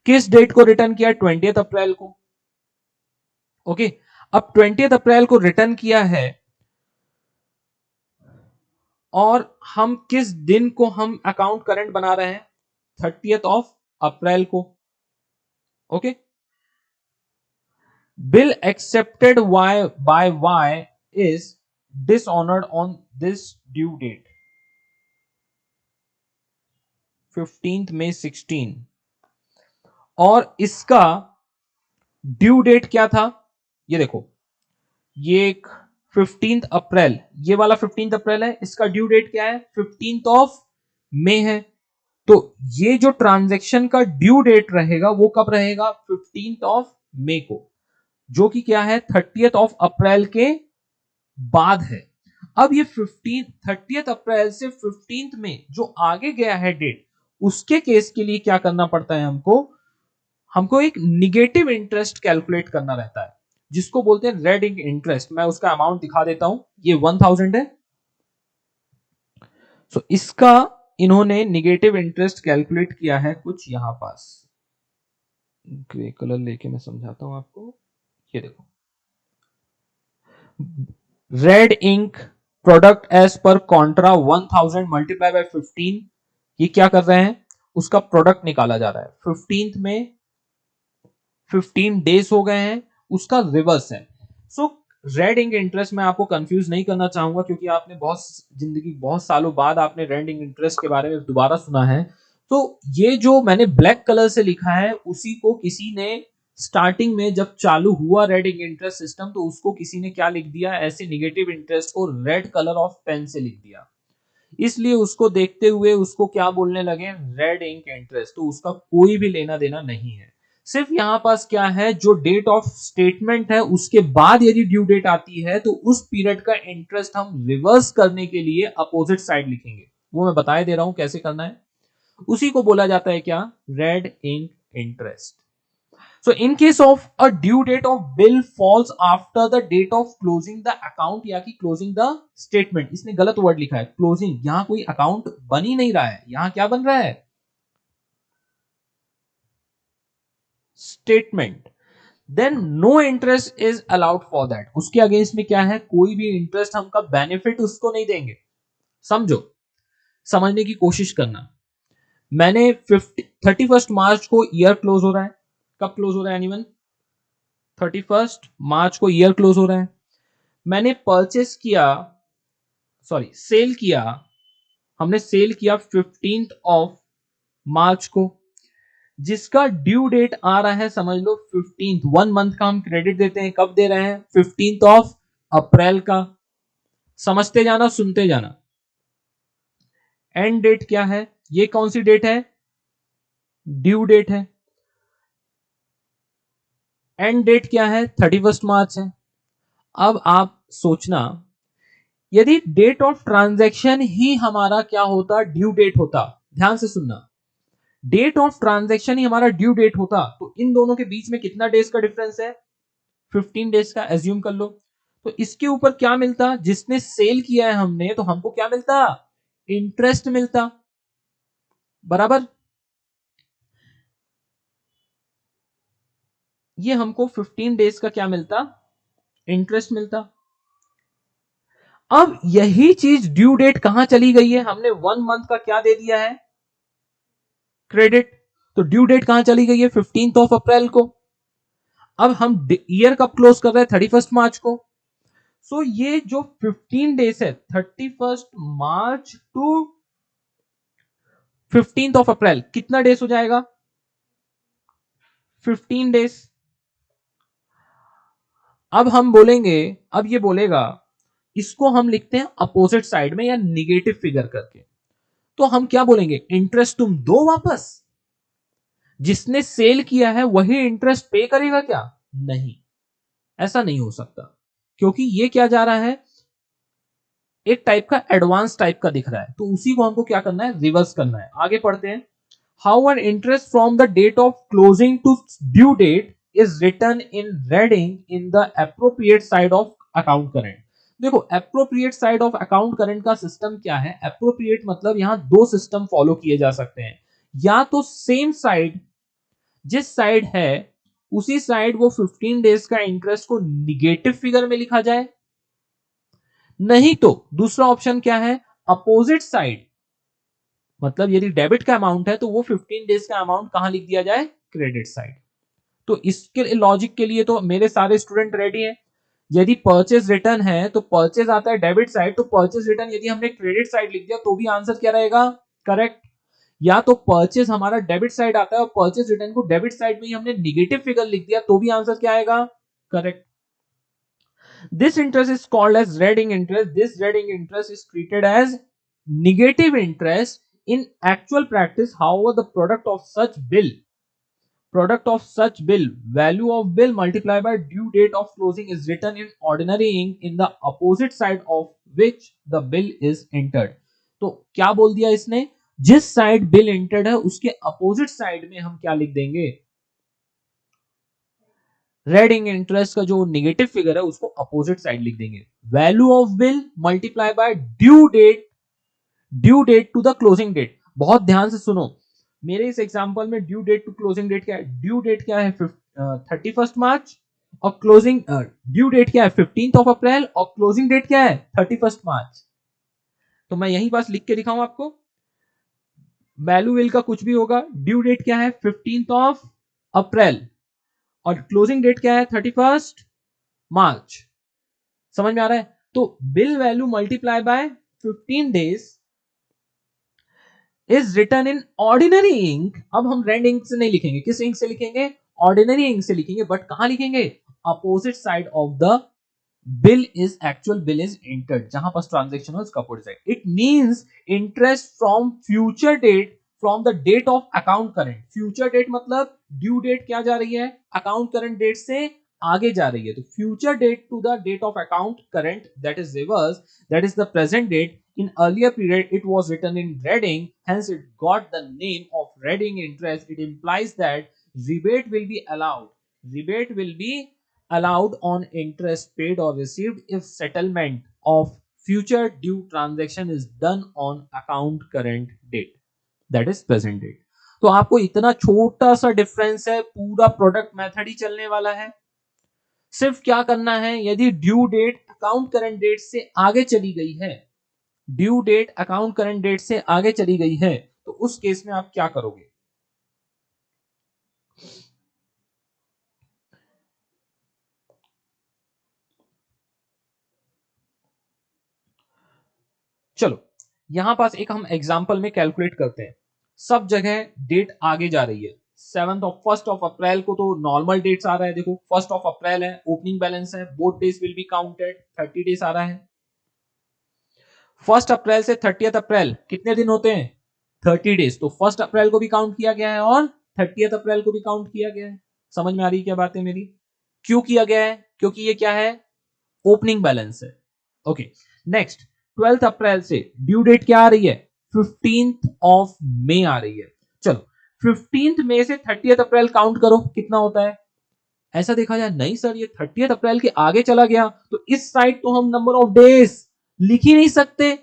किस डेट को रिटर्न किया? 20 अप्रैल को। ओके, अब 20 अप्रैल को रिटर्न किया है और हम किस दिन को हम अकाउंट करंट बना रहे हैं? 30 अप्रैल को। Okay, bill accepted Y by Y is dishonoured on this due date 15 May 16। और इसका ड्यू डेट क्या था? ये देखो, ये एक 15 अप्रैल, ये वाला 15 अप्रैल है, इसका ड्यू डेट क्या है? 15 मई है। तो ये जो ट्रांजैक्शन का ड्यू डेट रहेगा वो कब रहेगा? 15 मई को, जो कि क्या है? 30 अप्रैल के बाद है। अब ये 30 अप्रैल से 15 मई जो आगे गया है डेट, उसके केस के लिए क्या करना पड़ता है हमको? हमको एक निगेटिव इंटरेस्ट कैलकुलेट करना रहता है, जिसको बोलते हैं रेड इंक इंटरेस्ट। मैं उसका अमाउंट दिखा देता हूं, ये 1000 है। सो इसका इन्होंने निगेटिव इंटरेस्ट कैलकुलेट किया है कुछ यहां पास। ग्रे कलर लेके मैं समझाता हूं आपको। ये देखो, red ink product as per contra 1000 multiply by 15। ये क्या कर रहे हैं? उसका प्रोडक्ट निकाला जा रहा है। 15 में 15 डेज हो गए हैं, उसका रिवर्स है। सो रेड इंक इंटरेस्ट में आपको कंफ्यूज नहीं करना चाहूंगा, क्योंकि आपने बहुत सालों बाद आपने रेड इंक इंटरेस्ट के बारे में दोबारा सुना है। तो ये जो मैंने ब्लैक कलर से लिखा है, उसी को किसी ने स्टार्टिंग में जब चालू हुआ रेड इंक इंटरेस्ट सिस्टम, तो उसको किसी ने क्या लिख दिया? ऐसे निगेटिव इंटरेस्ट को रेड कलर ऑफ पेन से लिख दिया। इसलिए उसको देखते हुए उसको क्या बोलने लगे? Red ink interest. तो उसका कोई भी लेना देना नहीं है। सिर्फ यहां पास क्या है? जो डेट ऑफ स्टेटमेंट है उसके बाद यदि ड्यू डेट आती है तो उस पीरियड का इंटरेस्ट हम रिवर्स करने के लिए अपोजिट साइड लिखेंगे। वो मैं बताए दे रहा हूं कैसे करना है। उसी को बोला जाता है क्या? Red ink interest. So in case of a due date of bill falls after the date of closing the account या कि closing the statement, इसने गलत वर्ड लिखा है closing, यहां कोई अकाउंट बन ही नहीं रहा है, यहां क्या बन रहा है? Statement. Then no interest is allowed for that. उसके अगेंस्ट में क्या है? कोई भी इंटरेस्ट हमका बेनिफिट उसको नहीं देंगे। समझो, समझने की कोशिश करना। मैंने 31 मार्च को ईयर क्लोज हो रहा है। कब क्लोज हो रहा है एनीवन? 31 मार्च को ईयर क्लोज हो रहा है। मैंने परचेस किया, सॉरी सेल किया, हमने सेल किया 15 मार्च को, जिसका ड्यू डेट आ रहा है समझ लो 15। 1 मंथ का हम क्रेडिट देते हैं, कब दे रहे हैं? 15 अप्रैल का। समझते जाना, सुनते जाना। एंड डेट क्या है? ये कौन सी डेट है? ड्यू डेट है। एंड डेट क्या है? 31 मार्च है। अब आप सोचना, यदि डेट ऑफ ट्रांजैक्शन ही हमारा क्या होता? ड्यू डेट होता। ध्यान से सुनना, डेट ऑफ ट्रांजैक्शन ही हमारा ड्यू डेट होता, तो इन दोनों के बीच में कितना डेज का डिफरेंस है? 15 डेज का एज्यूम कर लो। तो इसके ऊपर क्या मिलता? जिसने सेल किया है हमने, तो हमको क्या मिलता? इंटरेस्ट मिलता। बराबर, ये हमको 15 डेज का क्या मिलता? इंटरेस्ट मिलता। अब यही चीज ड्यू डेट कहां चली गई है? हमने 1 मंथ का क्या दे दिया है? क्रेडिट। तो ड्यू डेट कहां चली गई है? 15 अप्रैल को। अब हम ईयर कब क्लोज कर रहे हैं? 31 मार्च को। सो ये जो 15 डेज है 31 मार्च टू 15 ऑफ अप्रैल, कितना डेज हो जाएगा? 15 डेज। अब हम बोलेंगे, अब ये बोलेगा, इसको हम लिखते हैं अपोजिट साइड में या निगेटिव फिगर करके। तो हम क्या बोलेंगे? इंटरेस्ट तुम दो वापस। जिसने सेल किया है वही इंटरेस्ट पे करेगा क्या? नहीं, ऐसा नहीं हो सकता, क्योंकि ये क्या जा रहा है, एक टाइप का एडवांस टाइप का दिख रहा है, तो उसी को हमको क्या करना है? रिवर्स करना है। आगे पढ़ते हैं। How an interest from the date of closing to due date is written in red ink in the appropriate side of account current. देखो, appropriate side of account current का सिस्टम क्या है? एप्रोप्रिएट मतलब यहां दो सिस्टम फॉलो किए जा सकते हैं। या तो सेम साइड, जिस साइड है उसी साइड वो 15 डेज का इंटरेस्ट को निगेटिव फिगर में लिखा जाए, नहीं तो दूसरा ऑप्शन क्या है? अपोजिट साइड, मतलब यदि डेबिट का अमाउंट है तो वो 15 डेज का अमाउंट कहां लिख दिया जाए? Credit side. तो इसके लॉजिक के लिए तो मेरे सारे स्टूडेंट रेडी हैं। यदि परचेज रिटर्न है तो परचेज आता है डेबिट साइड, तो परचेज रिटर्न यदि हमने क्रेडिट साइड लिख दिया तो भी आंसर क्या रहेगा? करेक्ट। या तो परचेज हमारा डेबिट साइड आता है और परचेज रिटर्न को डेबिट साइड में ही हमने निगेटिव फिगर लिख दिया तो भी आंसर क्या आएगा? Correct. This interest is called as reading interest. This reading interest is treated as negative interest in actual practice. However, the product of such bill, value of bill multiplied by due date of closing is written in ordinary ink in the opposite side of which the bill is entered. तो क्या बोल दिया इसने? जिस side bill entered है उसके opposite side में हम क्या लिख देंगे? रेडिंग इंटरेस्ट का जो नेगेटिव फिगर है उसको अपोजिट साइड लिख देंगे। Value of bill multiply by due date to the closing date. बहुत ध्यान से सुनो, मेरे इस एग्जांपल में due date to closing date क्या है? ड्यू डेट क्या है? 31 मार्च, और क्लोजिंग ड्यू डेट क्या है? 15 ऑफ अप्रैल, और क्लोजिंग डेट क्या है? 31 मार्च। तो मैं यही बात लिख के दिखाऊं आपको। वैल्यू बिल का कुछ भी होगा, ड्यू डेट क्या है? 15 ऑफ अप्रैल, और क्लोजिंग डेट क्या है? 31 मार्च। समझ में आ रहा है? तो bill value multiply by 15 days is written in ordinary ink. अब हम रेड इंक से नहीं लिखेंगे, किस इंक से लिखेंगे? ऑर्डिनरी इंक से लिखेंगे, बट कहां लिखेंगे? Opposite side of the bill is actual bill is entered, जहां पर ट्रांजेक्शन हो उसका opposite side. It means interest from future date from the date of account current. Future date मतलब ड्यू डेट क्या जा रही है? अकाउंट करंट डेट से आगे जा रही है, तो future date to the date of account current, that is reverse, that is the present date. In earlier period it was written in reading, hence it got the name of reading interest. It implies that rebate will be allowed, rebate will be allowed on interest paid or received if settlement of future due transaction is done on account current date, that is present date. तो आपको इतना छोटा सा difference है, पूरा product method ही चलने वाला है। सिर्फ क्या करना है, यदि due date account current date से आगे चली गई है, due date account current date से आगे चली गई है, तो उस केस में आप क्या करोगे? चलो यहां पास एक हम एग्जांपल में कैलकुलेट करते हैं। सब जगह डेट आगे जा रही है। 1st ऑफ अप्रैल को तो नॉर्मल डेट्स आ रहा है, देखो 1 ऑफ अप्रैल है, ओपनिंग बैलेंस है, both days will be counted, 30 days आ रहा है। 1 अप्रैल से 30 अप्रैल कितने दिन होते हैं? 30 डेज। तो 1 अप्रैल को भी काउंट किया गया है और 30 अप्रैल को भी काउंट किया गया है। समझ में आ रही है क्या बात है मेरी? क्यों किया गया है? क्योंकि ये क्या है? ओपनिंग बैलेंस है। ओके, नेक्स्ट 12 अप्रैल से ड्यू डेट क्या आ रही है? 15 ऑफ मई आ रही है। चलो 15 मई से 30 अप्रैल काउंट करो, कितना होता है? ऐसा देखा जाए, नहीं सर ये 30 अप्रैल के आगे चला गया, तो इस साइड तो हम नंबर ऑफ डेज लिख ही नहीं सकते।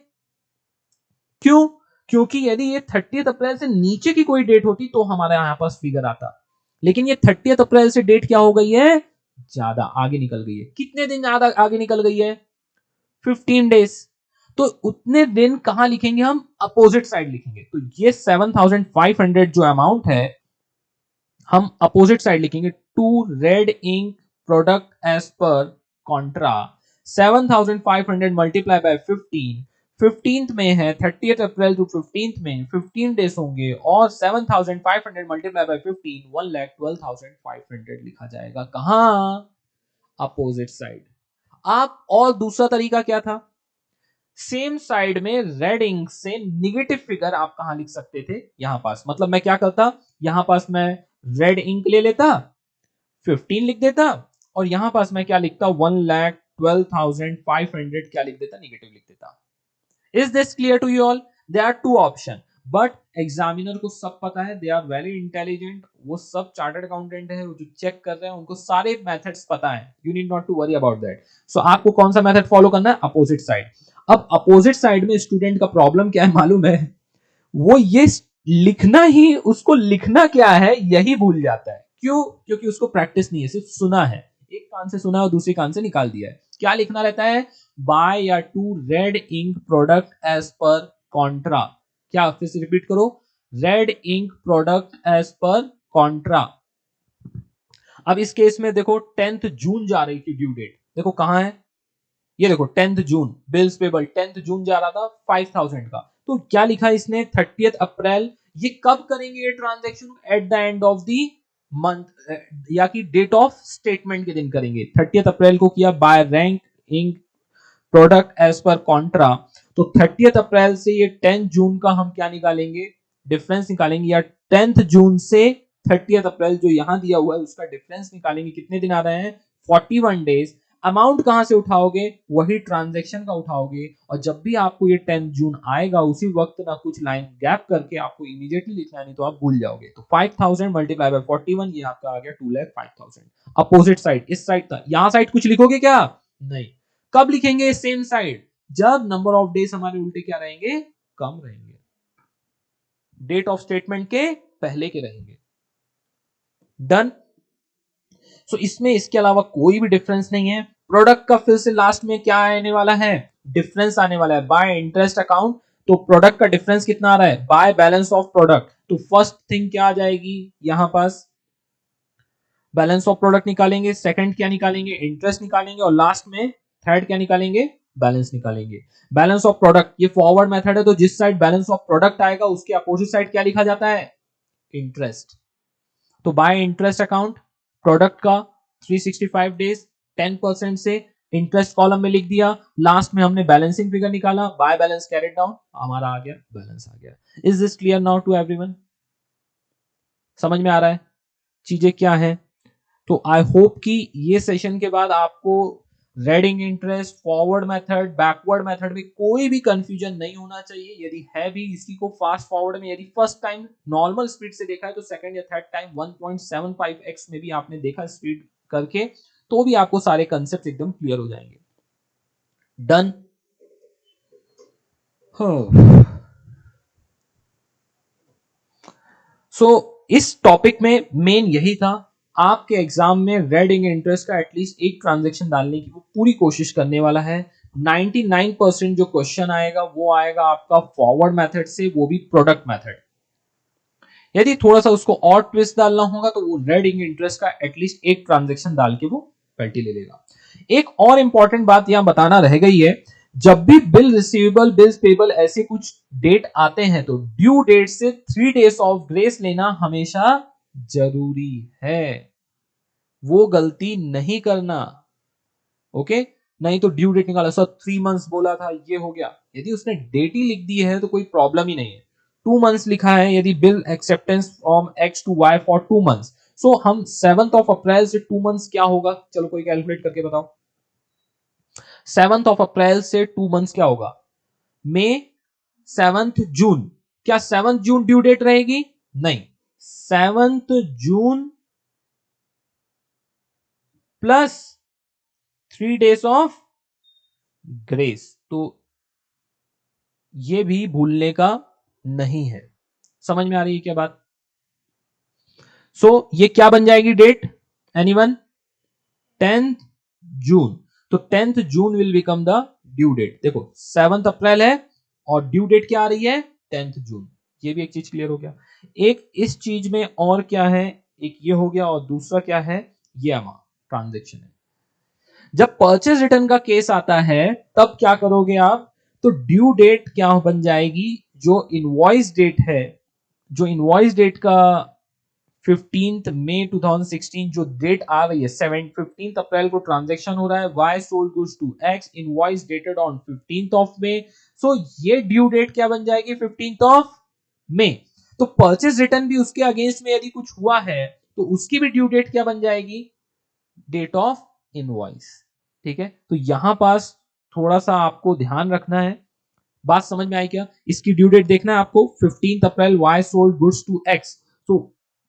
क्यों? क्योंकि यदि ये 30 अप्रैल से नीचे की कोई डेट होती तो हमारे यहां पास फिगर आता, लेकिन ये 30 अप्रैल से डेट क्या हो गई है? ज्यादा आगे निकल गई है। कितने दिन ज्यादा आगे निकल गई है? 15 डेज। तो उतने दिन कहां लिखेंगे हम? अपोजिट साइड लिखेंगे। तो ये 7500 जो अमाउंट है हम अपोजिट साइड लिखेंगे, 2 red ink product as per contra 7500 multiply by 15 15th में है 30th अप्रैल टू 15th में 15 डेज होंगे और 7500 मल्टीप्लाई बाय 15 1,12,500 लिखा जाएगा। कहां? Opposite side. आप और दूसरा तरीका क्या था? सेम साइड में रेड इंक से निगेटिव फिगर आप कहां लिख सकते थे? यहां पास। मतलब मैं क्या करता, यहां पास मैं रेड इंक ले लेता 15 लिख देता और यहां पास मैं क्या लिखता 1,12,500 क्या लिख देता, निगेटिव लिख देता। Is this clear to you all? There are two option but examiner को सब पता है, दे आर वेरी इंटेलिजेंट, वो सब चार्टर्ड अकाउंटेंट है, वो जो चेक कर रहे हैं उनको सारे मेथड्स पता है। You need not to worry about that. So आपको कौन सा मेथड फॉलो करना है? Opposite side. अब अपोजिट साइड में स्टूडेंट का प्रॉब्लम क्या है मालूम है? वो ये लिखना ही, उसको लिखना क्या है यही भूल जाता है। क्यों? क्योंकि उसको प्रैक्टिस नहीं है, सिर्फ सुना है, एक कान से सुना और दूसरे कान से निकाल दिया है। क्या लिखना रहता है? बाय या to red ink product as per contra. क्या? फिर से रिपीट करो, red ink product as per contra. अब इस केस में देखो 10th जून जा रही थी ड्यू डेट, देखो कहां है, ये देखो 10th जून, बिल्स पेबल 10th जून जा रहा था 5000 का। तो क्या लिखा इसने? 30th अप्रैल। ये कब करेंगे ये transaction? At the end of the month, या कि डेट ऑफ स्टेटमेंट के दिन करेंगे। 30th अप्रैल को किया by rank ink product as per contra. तो 30th अप्रैल से ये 10 जून का हम क्या निकालेंगे? डिफरेंस निकालेंगे, या 10th जून से 30th अप्रैल जो यहां दिया हुआ है उसका डिफरेंस निकालेंगे। कितने दिन आ रहे हैं? 41 डेज। अमाउंट कहां से उठाओगे? वही ट्रांजैक्शन का उठाओगे। और जब भी आपको ये 10 जून आएगा उसी वक्त ना कुछ लाइन गैप करके आपको इमीडिएटली लिखना, नहीं तो आप भूल जाओगे। तो 5000 मल्टीप्लाई बाय 41, ये आपका आ गया 2,05,000। अपोजिट साइड इस साइड था, यहां साइड कुछ लिखोगे क्या? नहीं। कब लिखेंगे सेम साइड? जब नंबर ऑफ डेज हमारे उल्टे क्या रहेंगे? कम रहेंगे, डेट ऑफ स्टेटमेंट के पहले के रहेंगे। डन। सो इसमें इसके अलावा कोई भी डिफरेंस नहीं है। प्रोडक्ट का फिर से लास्ट में क्या आने वाला है? डिफरेंस आने वाला है बाय इंटरेस्ट अकाउंट। तो प्रोडक्ट का डिफरेंस कितना आ रहा है? By balance of product. तो फर्स्ट थिंग क्या आ जाएगी यहां पास? बैलेंस ऑफ प्रोडक्ट निकालेंगे, सेकंड क्या निकालेंगे? इंटरेस्ट निकालेंगे, और लास्ट में थर्ड क्या निकालेंगे? बैलेंस निकालेंगे। बैलेंस ऑफ प्रोडक्ट ये फॉरवर्ड मेथड है, तो जिस साइड बैलेंस ऑफ प्रोडक्ट आएगा उसके अपोजिट साइड क्या लिखा जाता है? इंटरेस्ट। तो बाय इंटरेस्ट अकाउंट प्रोडक्ट का 365 डेज 10% से इंटरेस्ट कॉलम में लिख दिया। लास्ट में हमने बैलेंसिंग फिगर निकाला, बाय बैलेंस कैरिड डाउन, हमारा आ गया बैलेंस आ गया। Is this clear now to everyone? समझ में आ रहा है चीजें क्या है? तो आई होप कि ये सेशन के बाद आपको red ink interest, forward method, backward method में कोई भी कंफ्यूजन नहीं होना चाहिए। यदि है भी इसी को फास्ट फॉरवर्ड में यदि फर्स्ट टाइम नॉर्मल स्पीड से देखा है तो सेकंड या थर्ड टाइम 1.75x में भी आपने देखा स्पीड करके, तो भी आपको सारे कंसेप्ट एकदम क्लियर हो जाएंगे। डन। सो इस टॉपिक में मेन यही था, आपके एग्जाम में रेड इंक इंटरेस्ट का एटलीस्ट एक ट्रांजैक्शन डालने की वो पूरी कोशिश करने वाला है। 99% जो क्वेश्चन आएगा वो आएगा आपका फॉरवर्ड मेथड से, वो भी प्रोडक्ट मेथड। यदि थोड़ा सा उसको और ट्विस्ट डालना होगा तो वो रेड इंक इंटरेस्ट का एटलीस्ट एक ट्रांजैक्शन डाल के वो पेल्टी ले लेगा। एक और इंपॉर्टेंट बात यहां बताना रह गई है, जब भी बिल रिसीवेबल, बिल्स पेबल ऐसे कुछ डेट आते हैं तो ड्यू डेट से 3 डेज ऑफ ग्रेस लेना हमेशा जरूरी है। वो गलती नहीं करना। ओके? नहीं तो ड्यू डेट निकाला, सर 3 मंथ्स बोला था ये हो गया। यदि उसने डेट ही लिख दी है तो कोई प्रॉब्लम ही नहीं है। 2 मंथ्स लिखा है, यदि bill acceptance from X to Y for 2 months, so हम 7th ऑफ अप्रैल से 2 मंथ्स क्या होगा? चलो कोई कैलकुलेट करके बताओ। 7th ऑफ अप्रैल से 2 मंथ्स क्या होगा? मई 7th जून। क्या 7th जून ड्यू डेट रहेगी? नहीं, 7th June plus 3 days of grace. तो ये भी भूलने का नहीं है। समझ में आ रही है क्या बात? सो ये क्या बन जाएगी डेट? एनीवन? 10th June. तो 10th June will become the due date. देखो 7th अप्रैल है और ड्यू डेट क्या आ रही है? 10th जून। ये भी एक चीज क्लियर हो गया। एक इस चीज में और क्या है, एक ये हो गया और दूसरा क्या है, ये अमाउंट ट्रांजेक्शन है। जब परचेज रिटर्न का केस आता है तब क्या करोगे आप, तो ड्यू डेट क्या बन जाएगी, जो इनवॉइस डेट है, जो इनवॉइस डेट का 15 मई 2016 जो डेट आ रही है, 15 अप्रैल को ट्रांजैक्शन हो रहा है, Y sold goods to X, invoice dated on 15 of May, so ये ड्यू डेट क्या बन जाएगी, 15 ऑफ मई। तो परचेज रिटर्न भी उसके अगेंस्ट में यदि कुछ हुआ है तो उसकी भी ड्यू डेट क्या बन जाएगी, डेट ऑफ इनवॉइस। ठीक है, तो यहां पास थोड़ा सा आपको ध्यान रखना है। बात समझ में आई क्या, इसकी ड्यू डेट देखना है आपको, 15 April Y sold goods to X. तो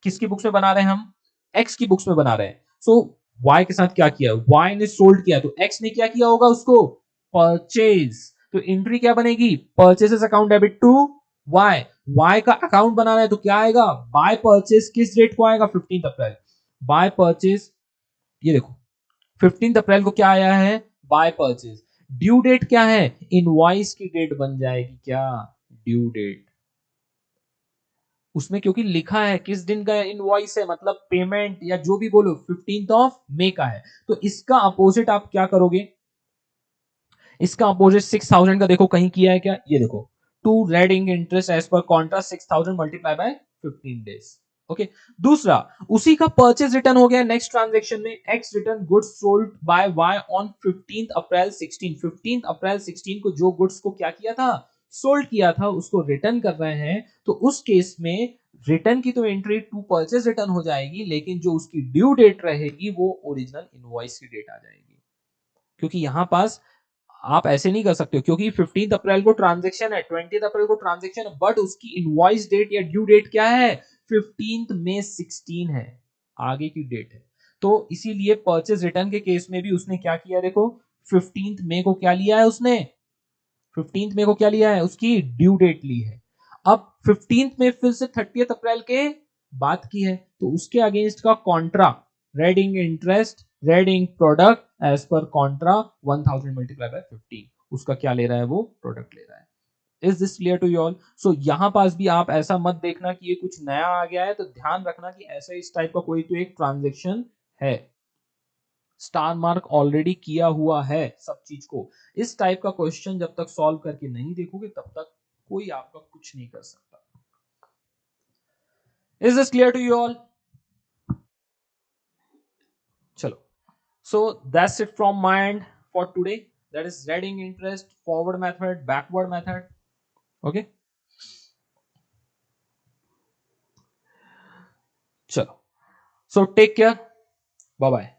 किसकी बुक्स में बना रहे हैं हम, एक्स की बुक्स में बना रहे हैं। सो वाई के साथ क्या किया, वाई ने सोल्ड किया तो एक्स ने क्या किया होगा उसको, परचेज। तो एंट्री क्या बनेगी, purchases account debit to Y, Y का अकाउंट बना रहा है तो क्या आएगा, बाय परचेज किस डेट को आएगा, 15 अप्रैल, बाय परचेज। ये देखो 15 अप्रैल को क्या आया है, बाय परचेज। ड्यू डेट क्या है, इनवॉइस की डेट बन जाएगी क्या, ड्यू डेट। उसमें क्योंकि लिखा है किस दिन का इनवॉइस है, मतलब पेमेंट या जो भी बोलो 15 ऑफ मई का है, तो इसका अपोजिट आप क्या करोगे, इसका अपोजिट 6000 का देखो कहीं किया है क्या, ये देखो, to red ink interest as per contra 6000 multiply by 15 days. Okay, दूसरा उसी का परचेज रिटर्न हो गया नेक्स्ट ट्रांजैक्शन में, X return goods sold by Y on 15 अप्रैल 16, 15 अप्रैल 16 को जो गुड्स को क्या किया था, सोल्ड किया था, उसको रिटर्न कर रहे हैं। तो उस केस में रिटर्न की तो एंट्री टू परचेज रिटर्न हो जाएगी, लेकिन जो उसकी ड्यू डेट रहेगी वो ओरिजिनल इनवॉइस की डेट आ जाएगी। क्योंकि यहां पास आप ऐसे नहीं कर सकते हो, क्योंकि 15 अप्रैल को ट्रांजैक्शन है, 20 अप्रैल को ट्रांजैक्शन है, बट उसकी इनवॉइस डेट या ड्यू डेट क्या है, 15 मई 16 है, आगे की डेट है। तो इसीलिए परचेज रिटर्न के केस में भी उसने क्या किया, देखो 15 मई को क्या लिया है उसने, 15 मई को क्या लिया है, उसकी ड्यू डेट ली है। अब 15 में फिर से 30 अप्रैल के बात की है, तो उसके अगेंस्ट का contra red ink interest red ink product as per contra 1000 multiply by 15, उसका क्या ले रहा है, वो प्रोडक्ट ले रहा है। Is this clear to you all. So यहां पास भी आप ऐसा मत देखना कि ये कुछ नया आ गया है, तो ध्यान रखना कि ऐसा इस टाइप का कोई तो एक ट्रांजेक्शन है, स्टार मार्क ऑलरेडी किया हुआ है सब चीज को। इस टाइप का क्वेश्चन जब तक सॉल्व करके नहीं देखोगे तब तक कोई आपका कुछ नहीं कर सकता। Is this clear to you all. चलो, so that's it from my end for today, that is red ink interest, forward method, backward method. Okay, चलो, so take care, bye bye.